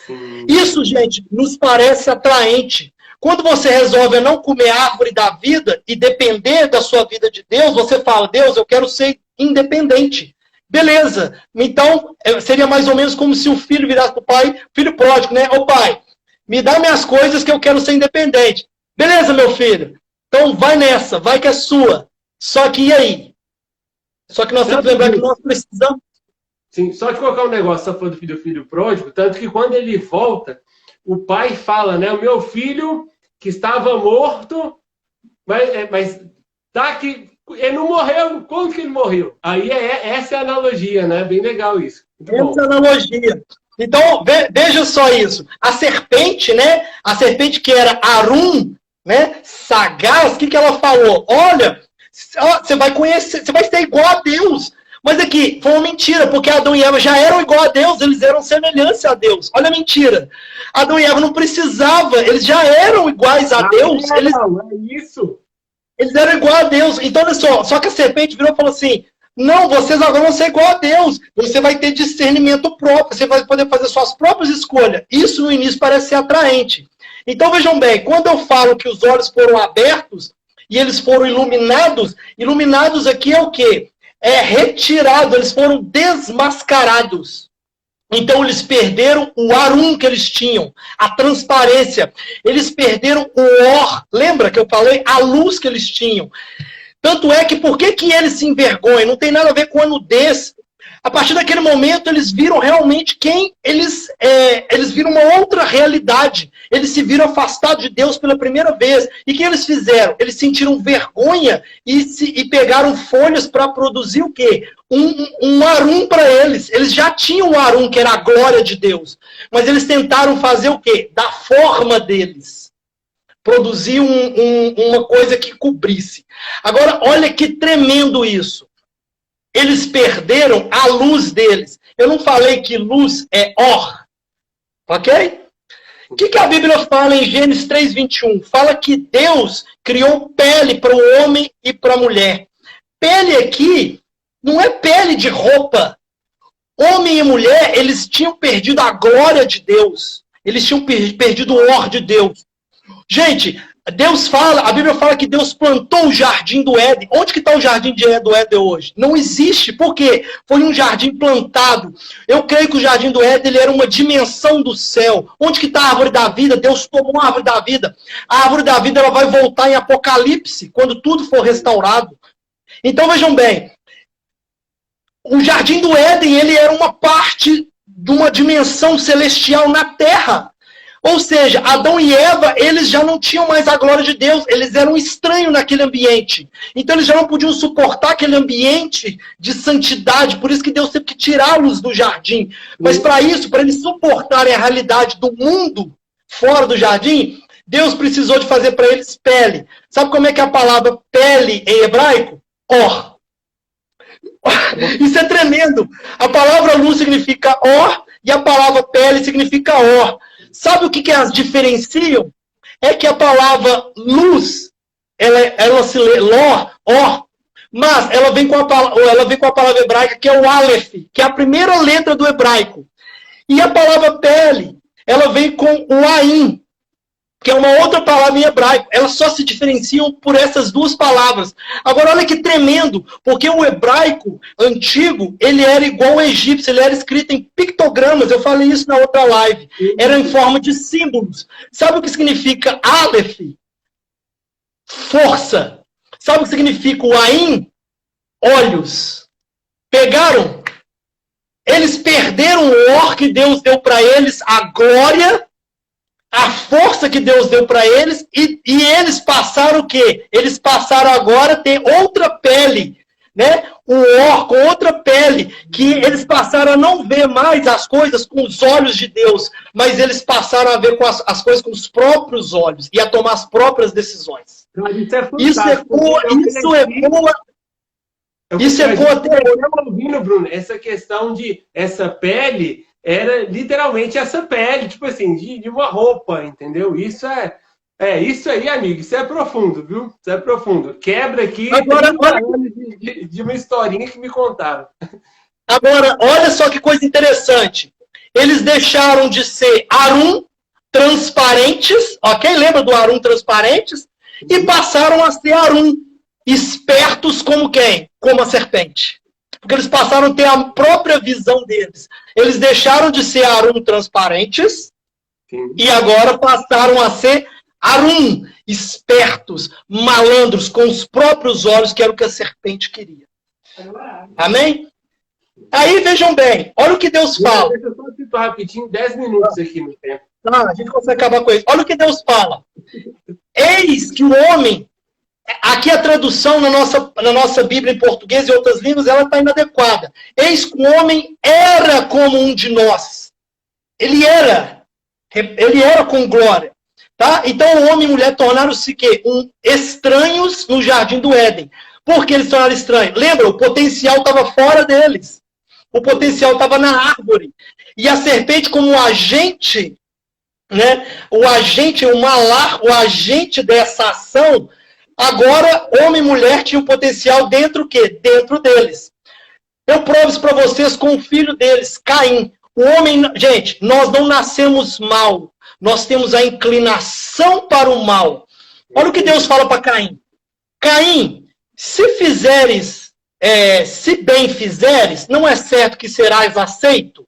B: Sim. Isso, gente, nos parece atraente. Quando você resolve não comer a árvore da vida e depender da sua vida de Deus, você fala: Deus, eu quero ser independente. Beleza. Então, seria mais ou menos como se o filho virasse para o pai, filho pródigo, né? Ô pai, me dá minhas coisas que eu quero ser independente. Beleza, meu filho. Então vai nessa, vai que é sua. Só que e aí? Só que nós temos que lembrar que nós precisamos.
A: Sim, só de colocar um negócio, só falando do filho pródigo, tanto que quando ele volta, o pai fala, né? O meu filho que estava morto, mas tá aqui. Ele não morreu. Como que ele morreu? Aí essa é a analogia, né? Bem legal isso.
B: Essa é a analogia. Então, veja só isso. A serpente, né? A serpente que era Arum, né? Sagaz, o que ela falou? Olha, você vai conhecer, você vai ser igual a Deus. Mas aqui, foi uma mentira, porque Adão e Eva já eram igual a Deus, eles eram semelhança a Deus. Olha a mentira. Adão e Eva não precisavam, eles já eram iguais a Deus.
A: É isso.
B: Eles eram igual a Deus. Então, olha só que a serpente virou e falou assim: não, vocês agora vão ser igual a Deus. Você vai ter discernimento próprio, você vai poder fazer suas próprias escolhas. Isso no início parece ser atraente. Então, vejam bem, quando eu falo que os olhos foram abertos e eles foram iluminados, iluminados aqui é o quê? É retirado, eles foram desmascarados. Então eles perderam o arum que eles tinham, a transparência. Eles perderam o or, lembra que eu falei? A luz que eles tinham. Tanto é que por que eles se envergonham? Não tem nada a ver com a nudez. A partir daquele momento eles viram realmente quem eles viram uma outra realidade. Eles se viram afastados de Deus pela primeira vez. E o que eles fizeram? Eles sentiram vergonha e pegaram folhas para produzir o quê? Um arum para eles. Eles já tinham um arum, que era a glória de Deus. Mas eles tentaram fazer o quê? Da forma deles. Produzir uma coisa que cobrisse. Agora, olha que tremendo isso. Eles perderam a luz deles. Eu não falei que luz é or. Ok? O que a Bíblia fala em Gênesis 3:21? Fala que Deus criou pele para o homem e para a mulher. Pele aqui não é pele de roupa. Homem e mulher, eles tinham perdido a glória de Deus. Eles tinham perdido o or de Deus. Gente, Deus fala, a Bíblia fala que Deus plantou o jardim do Éden. Onde que está o jardim do Éden hoje? Não existe. Por quê? Foi um jardim plantado. Eu creio que o jardim do Éden ele era uma dimensão do céu. Onde que está a árvore da vida? Deus tomou a árvore da vida. A árvore da vida ela vai voltar em Apocalipse, quando tudo for restaurado. Então vejam bem, o jardim do Éden ele era uma parte de uma dimensão celestial na terra. Ou seja, Adão e Eva, eles já não tinham mais a glória de Deus, eles eram estranhos naquele ambiente. Então eles já não podiam suportar aquele ambiente de santidade, por isso que Deus teve que tirá-los do jardim. Mas para isso, para eles suportarem a realidade do mundo fora do jardim, Deus precisou de fazer para eles pele. Sabe como é que é a palavra pele em hebraico? Or. Isso é tremendo. A palavra luz significa or e a palavra pele significa or. Sabe o que as diferenciam? É que a palavra luz, ela se lê lor, or, mas ela vem com a palavra hebraica que é o aleph, que é a primeira letra do hebraico. E a palavra pele, ela vem com o ain, que é uma outra palavra em hebraico. Elas só se diferenciam por essas duas palavras. Agora, olha que tremendo, porque o hebraico antigo, ele era igual ao egípcio, ele era escrito em pictogramas, eu falei isso na outra live. Era em forma de símbolos. Sabe o que significa Aleph? Força. Sabe o que significa o Ain? Olhos. Pegaram? Eles perderam o or que Deus deu para eles, a glória, a força que Deus deu para eles, e eles passaram o quê? Eles passaram agora a ter outra pele, né? O or com outra pele, que eles passaram a não ver mais as coisas com os olhos de Deus, mas eles passaram a ver com as coisas com os próprios olhos e a tomar as próprias decisões. Isso ecoa até hoje.
A: Ouvindo, Bruno, essa questão de essa pele era literalmente essa pele, tipo assim, de uma roupa, entendeu? Isso aí, amigo, isso é profundo, viu? Isso é profundo. Quebra aqui
B: Agora,
A: 30 anos de uma historinha que me contaram.
B: Agora, olha só que coisa interessante. Eles deixaram de ser Arum transparentes, ok? Lembra do Arum transparentes? E passaram a ser Arum espertos como quem? Como a serpente. Porque eles passaram a ter a própria visão deles. Eles deixaram de ser Arum transparentes. Sim. E agora passaram a ser Arum espertos, malandros, com os próprios olhos, que era o que a serpente queria. Amém? Aí, vejam bem, olha o que Deus fala.
A: Deixa eu só citar rapidinho, 10 minutos aqui no tempo.
B: A gente consegue acabar com isso. Olha o que Deus fala. Eis que o homem, aqui a tradução na nossa Bíblia em português e outras línguas, ela está inadequada. Eis que o homem era como um de nós. Ele era com glória. Tá? Então, o homem e mulher tornaram-se estranhos no jardim do Éden. Por que eles se tornaram estranhos? Lembra, o potencial estava fora deles. O potencial estava na árvore. E a serpente, como um agente, né? O agente dessa ação, agora, homem e mulher tinham potencial dentro Dentro deles. Eu provo isso para vocês com o filho deles, Caim. O homem, gente, nós não nascemos mal. Nós temos a inclinação para o mal. Olha o que Deus fala para Caim. Caim, se bem fizeres, não é certo que serás aceito?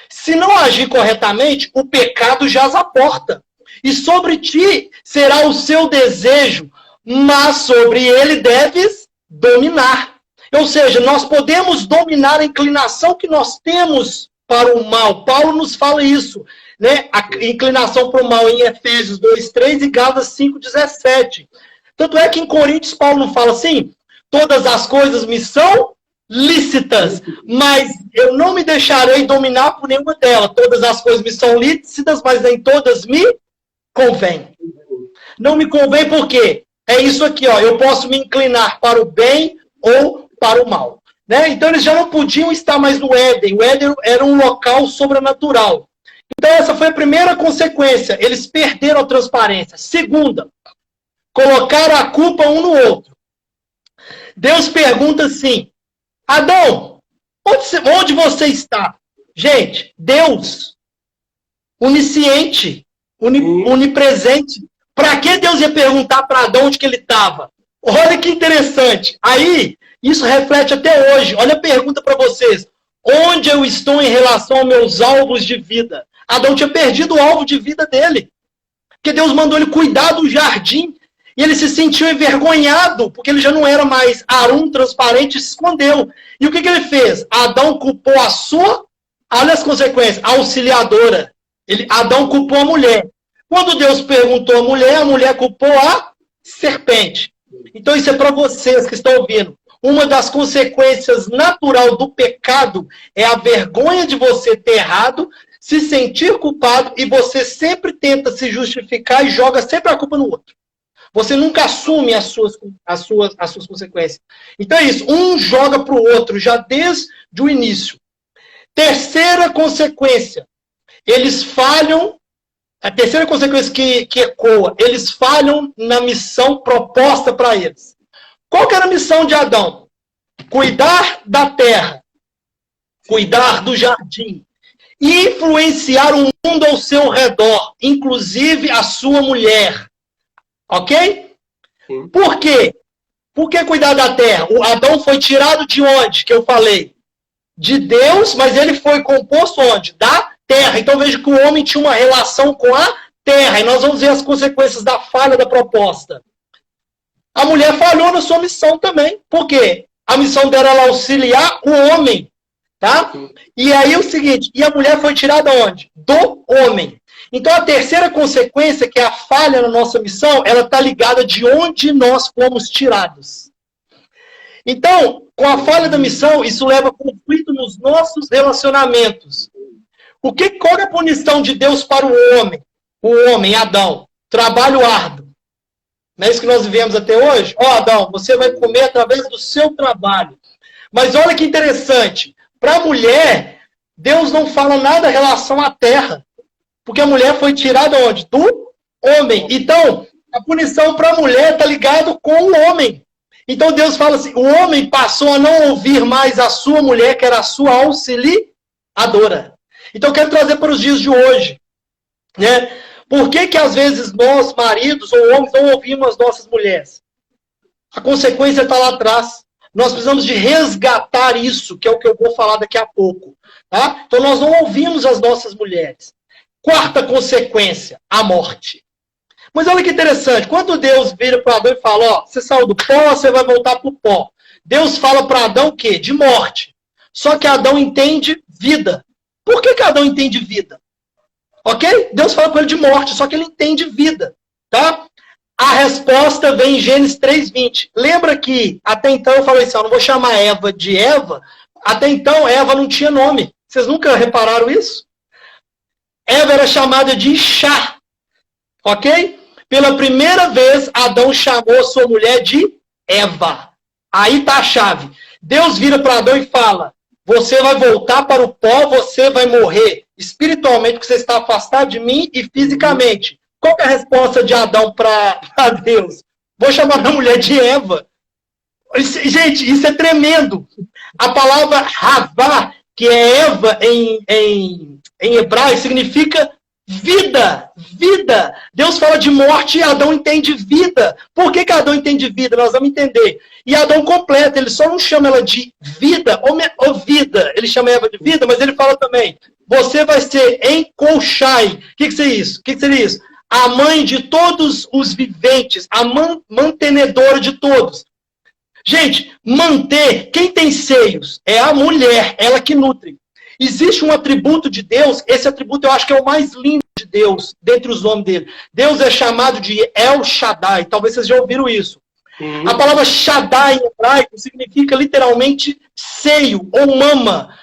B: Se não agir corretamente, o pecado jaz à porta. E sobre ti será o seu desejo, mas sobre ele deves dominar. Ou seja, nós podemos dominar a inclinação que nós temos para o mal. Paulo nos fala isso, né? A inclinação para o mal em Efésios 2:3 e Gálatas 5:17. Tanto é que em Coríntios Paulo não fala assim: todas as coisas me são lícitas, mas eu não me deixarei dominar por nenhuma delas. Todas as coisas me são lícitas, mas nem todas me convêm. Não me convém por quê? É isso aqui, ó. Eu posso me inclinar para o bem ou para o mal. Né? Então eles já não podiam estar mais no Éden. O Éden era um local sobrenatural. Então essa foi a primeira consequência. Eles perderam a transparência. Segunda, colocaram a culpa um no outro. Deus pergunta assim: Adão, onde você está? Gente, Deus, onisciente, onipresente. Para que Deus ia perguntar para Adão onde que ele estava? Olha que interessante. Aí, isso reflete até hoje. Olha a pergunta para vocês. Onde eu estou em relação aos meus alvos de vida? Adão tinha perdido o alvo de vida dele. Porque Deus mandou ele cuidar do jardim. E ele se sentiu envergonhado, porque ele já não era mais Arum transparente e se escondeu. E o que ele fez? Adão culpou a sua, olha as consequências, a auxiliadora. Adão culpou a mulher. Quando Deus perguntou à mulher, a mulher culpou a serpente. Então isso é para vocês que estão ouvindo. Uma das consequências natural do pecado é a vergonha de você ter errado, se sentir culpado, e você sempre tenta se justificar e joga sempre a culpa no outro. Você nunca assume as suas consequências. Então é isso. Um joga para o outro já desde o início. Terceira consequência. Eles falham. A terceira consequência que ecoa. Eles falham na missão proposta para eles. Qual que era a missão de Adão? Cuidar da terra. Cuidar do jardim. E influenciar o mundo ao seu redor. Inclusive a sua mulher. Ok? Sim. Por quê? Por que cuidar da terra? O Adão foi tirado de onde, que eu falei? De Deus, mas ele foi composto onde? Da terra. Então veja que o homem tinha uma relação com a terra. E nós vamos ver as consequências da falha da proposta. A mulher falhou na sua missão também. Por quê? A missão dela era auxiliar o homem. Tá? E aí o seguinte, e a mulher foi tirada onde? Do homem. Então, a terceira consequência, que é a falha na nossa missão, ela está ligada de onde nós fomos tirados. Então, com a falha da missão, isso leva a conflito nos nossos relacionamentos. Qual é a punição de Deus para o homem? O homem, Adão. Trabalho árduo. Não é isso que nós vivemos até hoje? Adão, você vai comer através do seu trabalho. Mas olha que interessante. Para a mulher, Deus não fala nada em relação à terra, porque a mulher foi tirada onde? Do homem. Então, a punição para a mulher está ligado com o homem. Então Deus fala assim, o homem passou a não ouvir mais a sua mulher, que era a sua auxiliadora. Então eu quero trazer para os dias de hoje, né? Por que às vezes nós, maridos ou homens, não ouvimos as nossas mulheres? A consequência está lá atrás. Nós precisamos de resgatar isso, que é o que eu vou falar daqui a pouco. Tá? Então nós não ouvimos as nossas mulheres. Quarta consequência, a morte. Mas olha que interessante, quando Deus vira para Adão e fala, ó, você saiu do pó, você vai voltar para o pó. Deus fala para Adão o quê? De morte. Só que Adão entende vida. Por que Adão entende vida? Ok? Deus fala para ele de morte, só que ele entende vida. Tá? A resposta vem em Gênesis 3:20. Lembra que até então eu falei assim, eu não vou chamar Eva de Eva. Até então Eva não tinha nome. Vocês nunca repararam isso? Eva era chamada de Chá. Ok? Pela primeira vez, Adão chamou sua mulher de Eva. Aí está a chave. Deus vira para Adão e fala, você vai voltar para o pó, você vai morrer espiritualmente, porque você está afastado de mim e fisicamente. Qual é a resposta de Adão para Deus? Vou chamar a mulher de Eva. Gente, isso é tremendo. A palavra Havá, que é Eva em hebraico, significa vida, vida. Deus fala de morte e Adão entende vida. Por que Adão entende vida? Nós vamos entender. E Adão completa, ele só não chama ela de vida ou vida. Ele chama Eva de vida, mas ele fala também, você vai ser encolchai. O que seria isso? O que seria isso? A mãe de todos os viventes, a mantenedora de todos. Gente, manter, quem tem seios é a mulher, ela que nutre. Existe um atributo de Deus, esse atributo eu acho que é o mais lindo de Deus, dentre os nomes dele. Deus é chamado de El Shaddai, talvez vocês já ouviram isso. A palavra Shaddai em hebraico significa literalmente seio ou mama.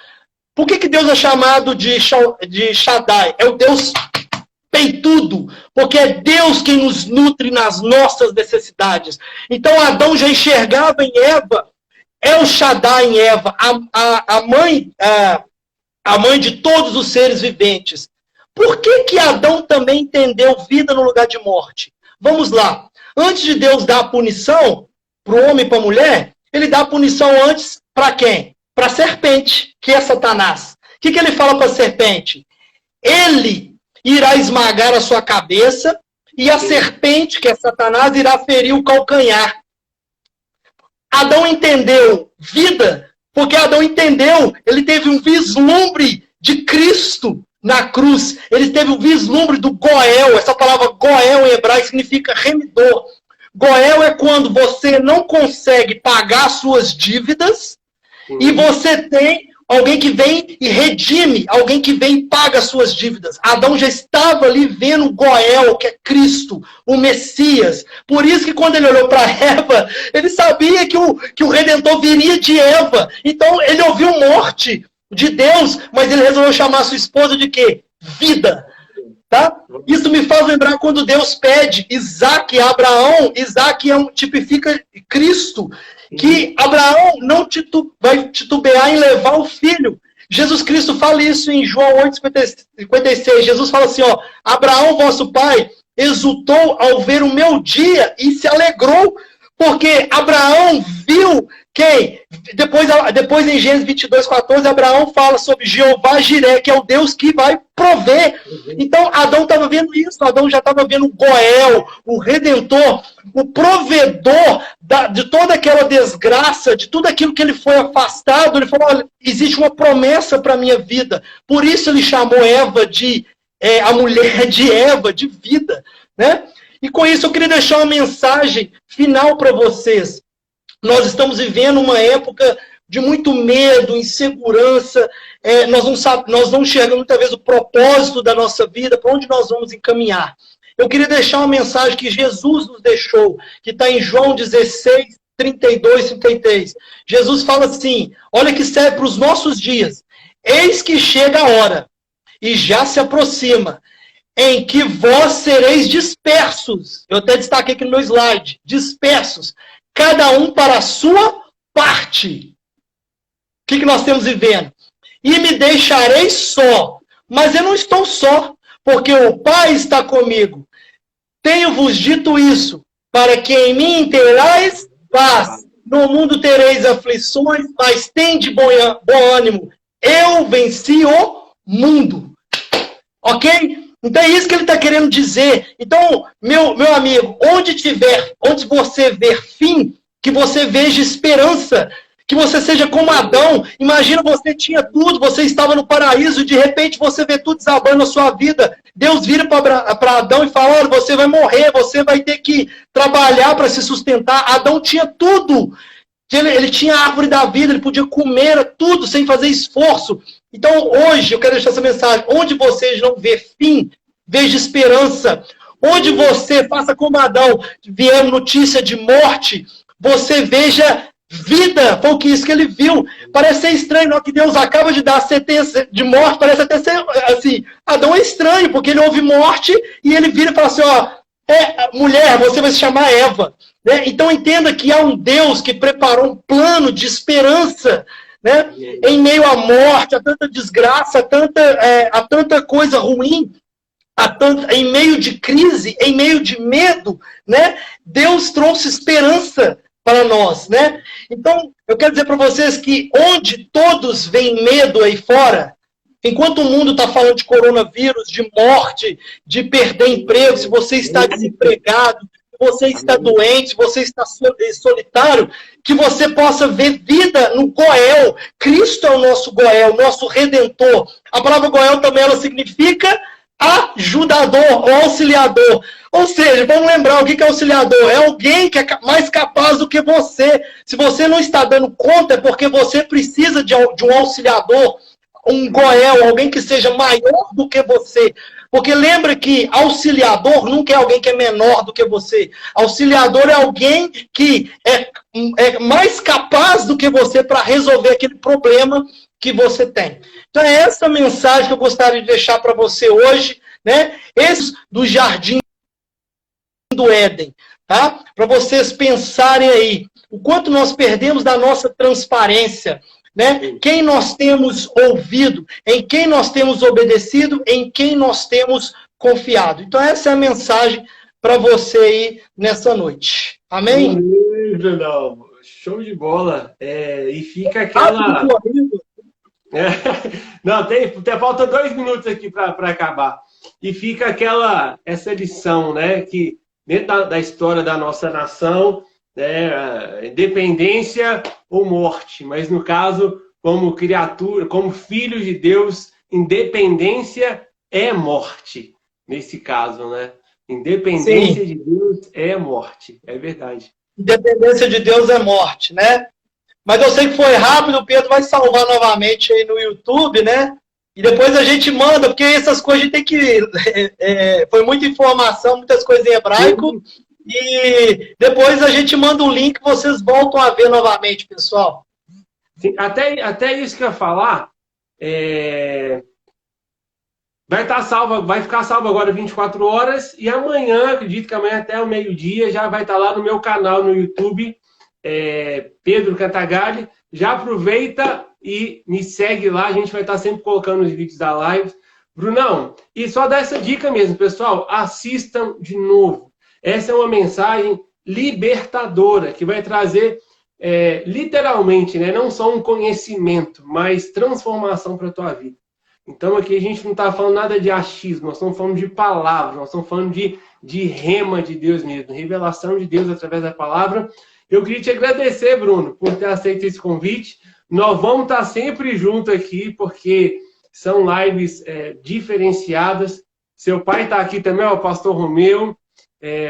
B: Por que Deus é chamado de Shaddai? É o Deus peitudo, porque é Deus quem nos nutre nas nossas necessidades. Então Adão já enxergava em Eva, El Shaddai em Eva, a mãe de todos os seres viventes. Por que Adão também entendeu vida no lugar de morte? Vamos lá. Antes de Deus dar a punição para o homem e para a mulher, ele dá a punição antes para quem? Para a serpente, que é Satanás. O que ele fala para a serpente? Ele irá esmagar a sua cabeça e a serpente, que é Satanás, irá ferir o calcanhar. Adão entendeu vida, porque Adão entendeu, ele teve um vislumbre de Cristo na cruz. Ele teve um vislumbre do Goel. Essa palavra Goel em hebraico significa remidor. Goel é quando você não consegue pagar suas dívidas e você tem alguém que vem e redime, alguém que vem e paga suas dívidas. Adão já estava ali vendo o Goel, que é Cristo, o Messias. Por isso que quando ele olhou para Eva, ele sabia que o Redentor viria de Eva. Então ele ouviu morte de Deus, mas ele resolveu chamar sua esposa de quê? Vida. Tá? Isso me faz lembrar quando Deus pede Isaac a Abraão. Isaac tipifica Cristo, que Abraão não vai titubear em levar o filho. Jesus Cristo fala isso em João 8,56. Jesus fala assim, ó, Abraão, vosso pai, exultou ao ver o meu dia e se alegrou, porque Abraão viu quem? Depois em Gênesis 22,14, Abraão fala sobre Jeová Jiré, que é o Deus que vai prover. Então, Adão estava vendo isso. Adão já estava vendo o Goel, o Redentor, o provedor de toda aquela desgraça, de tudo aquilo que ele foi afastado. Ele falou, olha, existe uma promessa para a minha vida. Por isso ele chamou Eva a mulher de Eva, de vida. Né? E com isso eu queria deixar uma mensagem final para vocês. Nós estamos vivendo uma época de muito medo, insegurança, nós não enxergamos muitas vezes o propósito da nossa vida, para onde nós vamos encaminhar. Eu queria deixar uma mensagem que Jesus nos deixou, que está em João 16, 32, 33. Jesus fala assim, olha que serve para os nossos dias. Eis que chega a hora, e já se aproxima, em que vós sereis dispersos. Eu até destaquei aqui no meu slide. Dispersos. Cada um para a sua parte. O que nós temos vivendo? e me deixarei só. Mas eu não estou só, porque o Pai está comigo. Tenho-vos dito isso, para que em mim tenhais paz. No mundo tereis aflições, mas tende bom ânimo. Eu venci o mundo. Ok? Então é isso que ele está querendo dizer. Então, meu amigo, onde você ver fim, que você veja esperança, que você seja como Adão. Imagina, você tinha tudo, você estava no paraíso, de repente você vê tudo desabando na sua vida. Deus vira para Adão e fala, olha, você vai morrer, você vai ter que trabalhar para se sustentar. Adão tinha tudo. Ele tinha a árvore da vida, ele podia comer tudo sem fazer esforço. Então, hoje, eu quero deixar essa mensagem. Onde vocês não vê fim, veja esperança. Onde você, faça como Adão, vier notícia de morte, você veja vida. Foi isso que ele viu. Parece ser estranho, não, que Deus acaba de dar a sentença de morte. Parece até ser assim. Adão é estranho, porque ele ouve morte e ele vira e fala assim, ó, mulher, você vai se chamar Eva. Né? Então entenda que há um Deus que preparou um plano de esperança, né? Em meio à morte, a tanta desgraça, a tanta coisa ruim, em meio de crise, em meio de medo, né? Deus trouxe esperança para nós, né? Então, eu quero dizer para vocês que onde todos veem medo aí fora, enquanto o mundo está falando de coronavírus, de morte, de perder emprego, se você está desempregado, se você está doente, se você está solitário, que você possa ver vida no Goel. Cristo é o nosso Goel, nosso Redentor. A palavra Goel também ela significa ajudador ou auxiliador. Ou seja, vamos lembrar o que é auxiliador. É alguém que é mais capaz do que você. Se você não está dando conta, é porque você precisa de um auxiliador, um Goel, alguém que seja maior do que você. Porque lembra que auxiliador nunca é alguém que é menor do que você. Auxiliador é alguém que é mais capaz do que você para resolver aquele problema que você tem. Então é essa mensagem que eu gostaria de deixar para você hoje, né? Esse do Jardim do Éden, tá? Para vocês pensarem aí, o quanto nós perdemos da nossa transparência, né? Quem nós temos ouvido, em quem nós temos obedecido, em quem nós temos confiado. Então essa é a mensagem para você aí nessa noite. Amém?
A: Não, show de bola. E fica aquela... Não, falta 2 minutos aqui para acabar. E fica essa lição, né? Que dentro da história da nossa nação, independência ou morte, mas no caso, como criatura, como filhos de Deus, independência é morte, nesse caso, né? Independência de Deus é morte, é verdade.
B: Independência de Deus é morte, né? Mas eu sei que foi rápido, o Pedro vai salvar novamente aí no YouTube, né? E depois a gente manda, porque essas coisas a gente tem que... foi muita informação, muitas coisas em hebraico. E depois a gente manda o link, vocês voltam a ver novamente, pessoal.
A: Sim, até isso que eu ia falar, vai ficar salvo agora 24 horas, e amanhã, acredito que amanhã até o meio-dia, já vai estar lá no meu canal no YouTube, Pedro Cantagalli. Já aproveita e me segue lá, a gente vai estar sempre colocando os vídeos da live. Brunão, e só dar essa dica mesmo, pessoal, assistam de novo. Essa é uma mensagem libertadora, que vai trazer, literalmente, né, não só um conhecimento, mas transformação para a tua vida. Então aqui a gente não está falando nada de achismo, nós estamos falando de palavras, nós estamos falando de rema de Deus mesmo, revelação de Deus através da palavra. Eu queria te agradecer, Bruno, por ter aceito esse convite. Nós vamos estar sempre juntos aqui, porque são lives diferenciadas. Seu pai está aqui também, o pastor Romeu.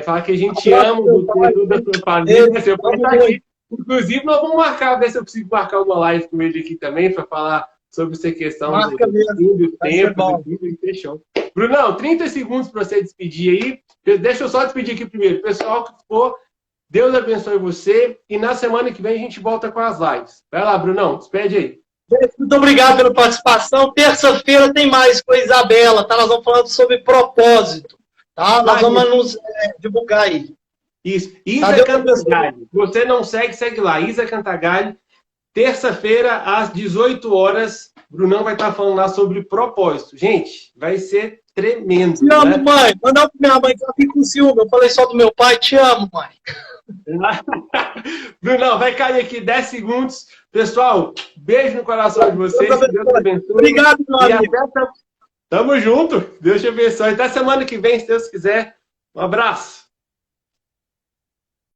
A: Falar que a gente ama o conteúdo da sua família. Seu pai está aqui. Inclusive, nós vamos marcar, ver se eu consigo marcar uma live com ele aqui também, para falar sobre essa questão do tempo. Fechou. Brunão, 30 segundos para você despedir aí. Deixa eu só despedir aqui primeiro. Pessoal que for, Deus abençoe você. E na semana que vem a gente volta com as lives. Vai lá, Brunão, despede aí.
B: Muito obrigado pela participação. Terça-feira tem mais com a Isabela, tá? Nós vamos falando sobre propósito, tá? Nós vamos nos divulgar aí.
A: Isso. Isa Cantagalli. Você não segue lá. Isa Cantagalli. Terça-feira, às 18 horas, Brunão vai estar falando lá sobre propósito. Gente, vai ser tremendo.
B: Te amo, né? Mãe. Manda pra minha mãe que ela fica com ciúme. Eu falei só do meu pai. Te amo, mãe.
A: Brunão, vai cair aqui 10 segundos. Pessoal, beijo no coração de vocês. Deus te abençoe.
B: Obrigado, meu amigo.
A: Tamo junto. Deus te abençoe. Até semana que vem, se Deus quiser. Um abraço.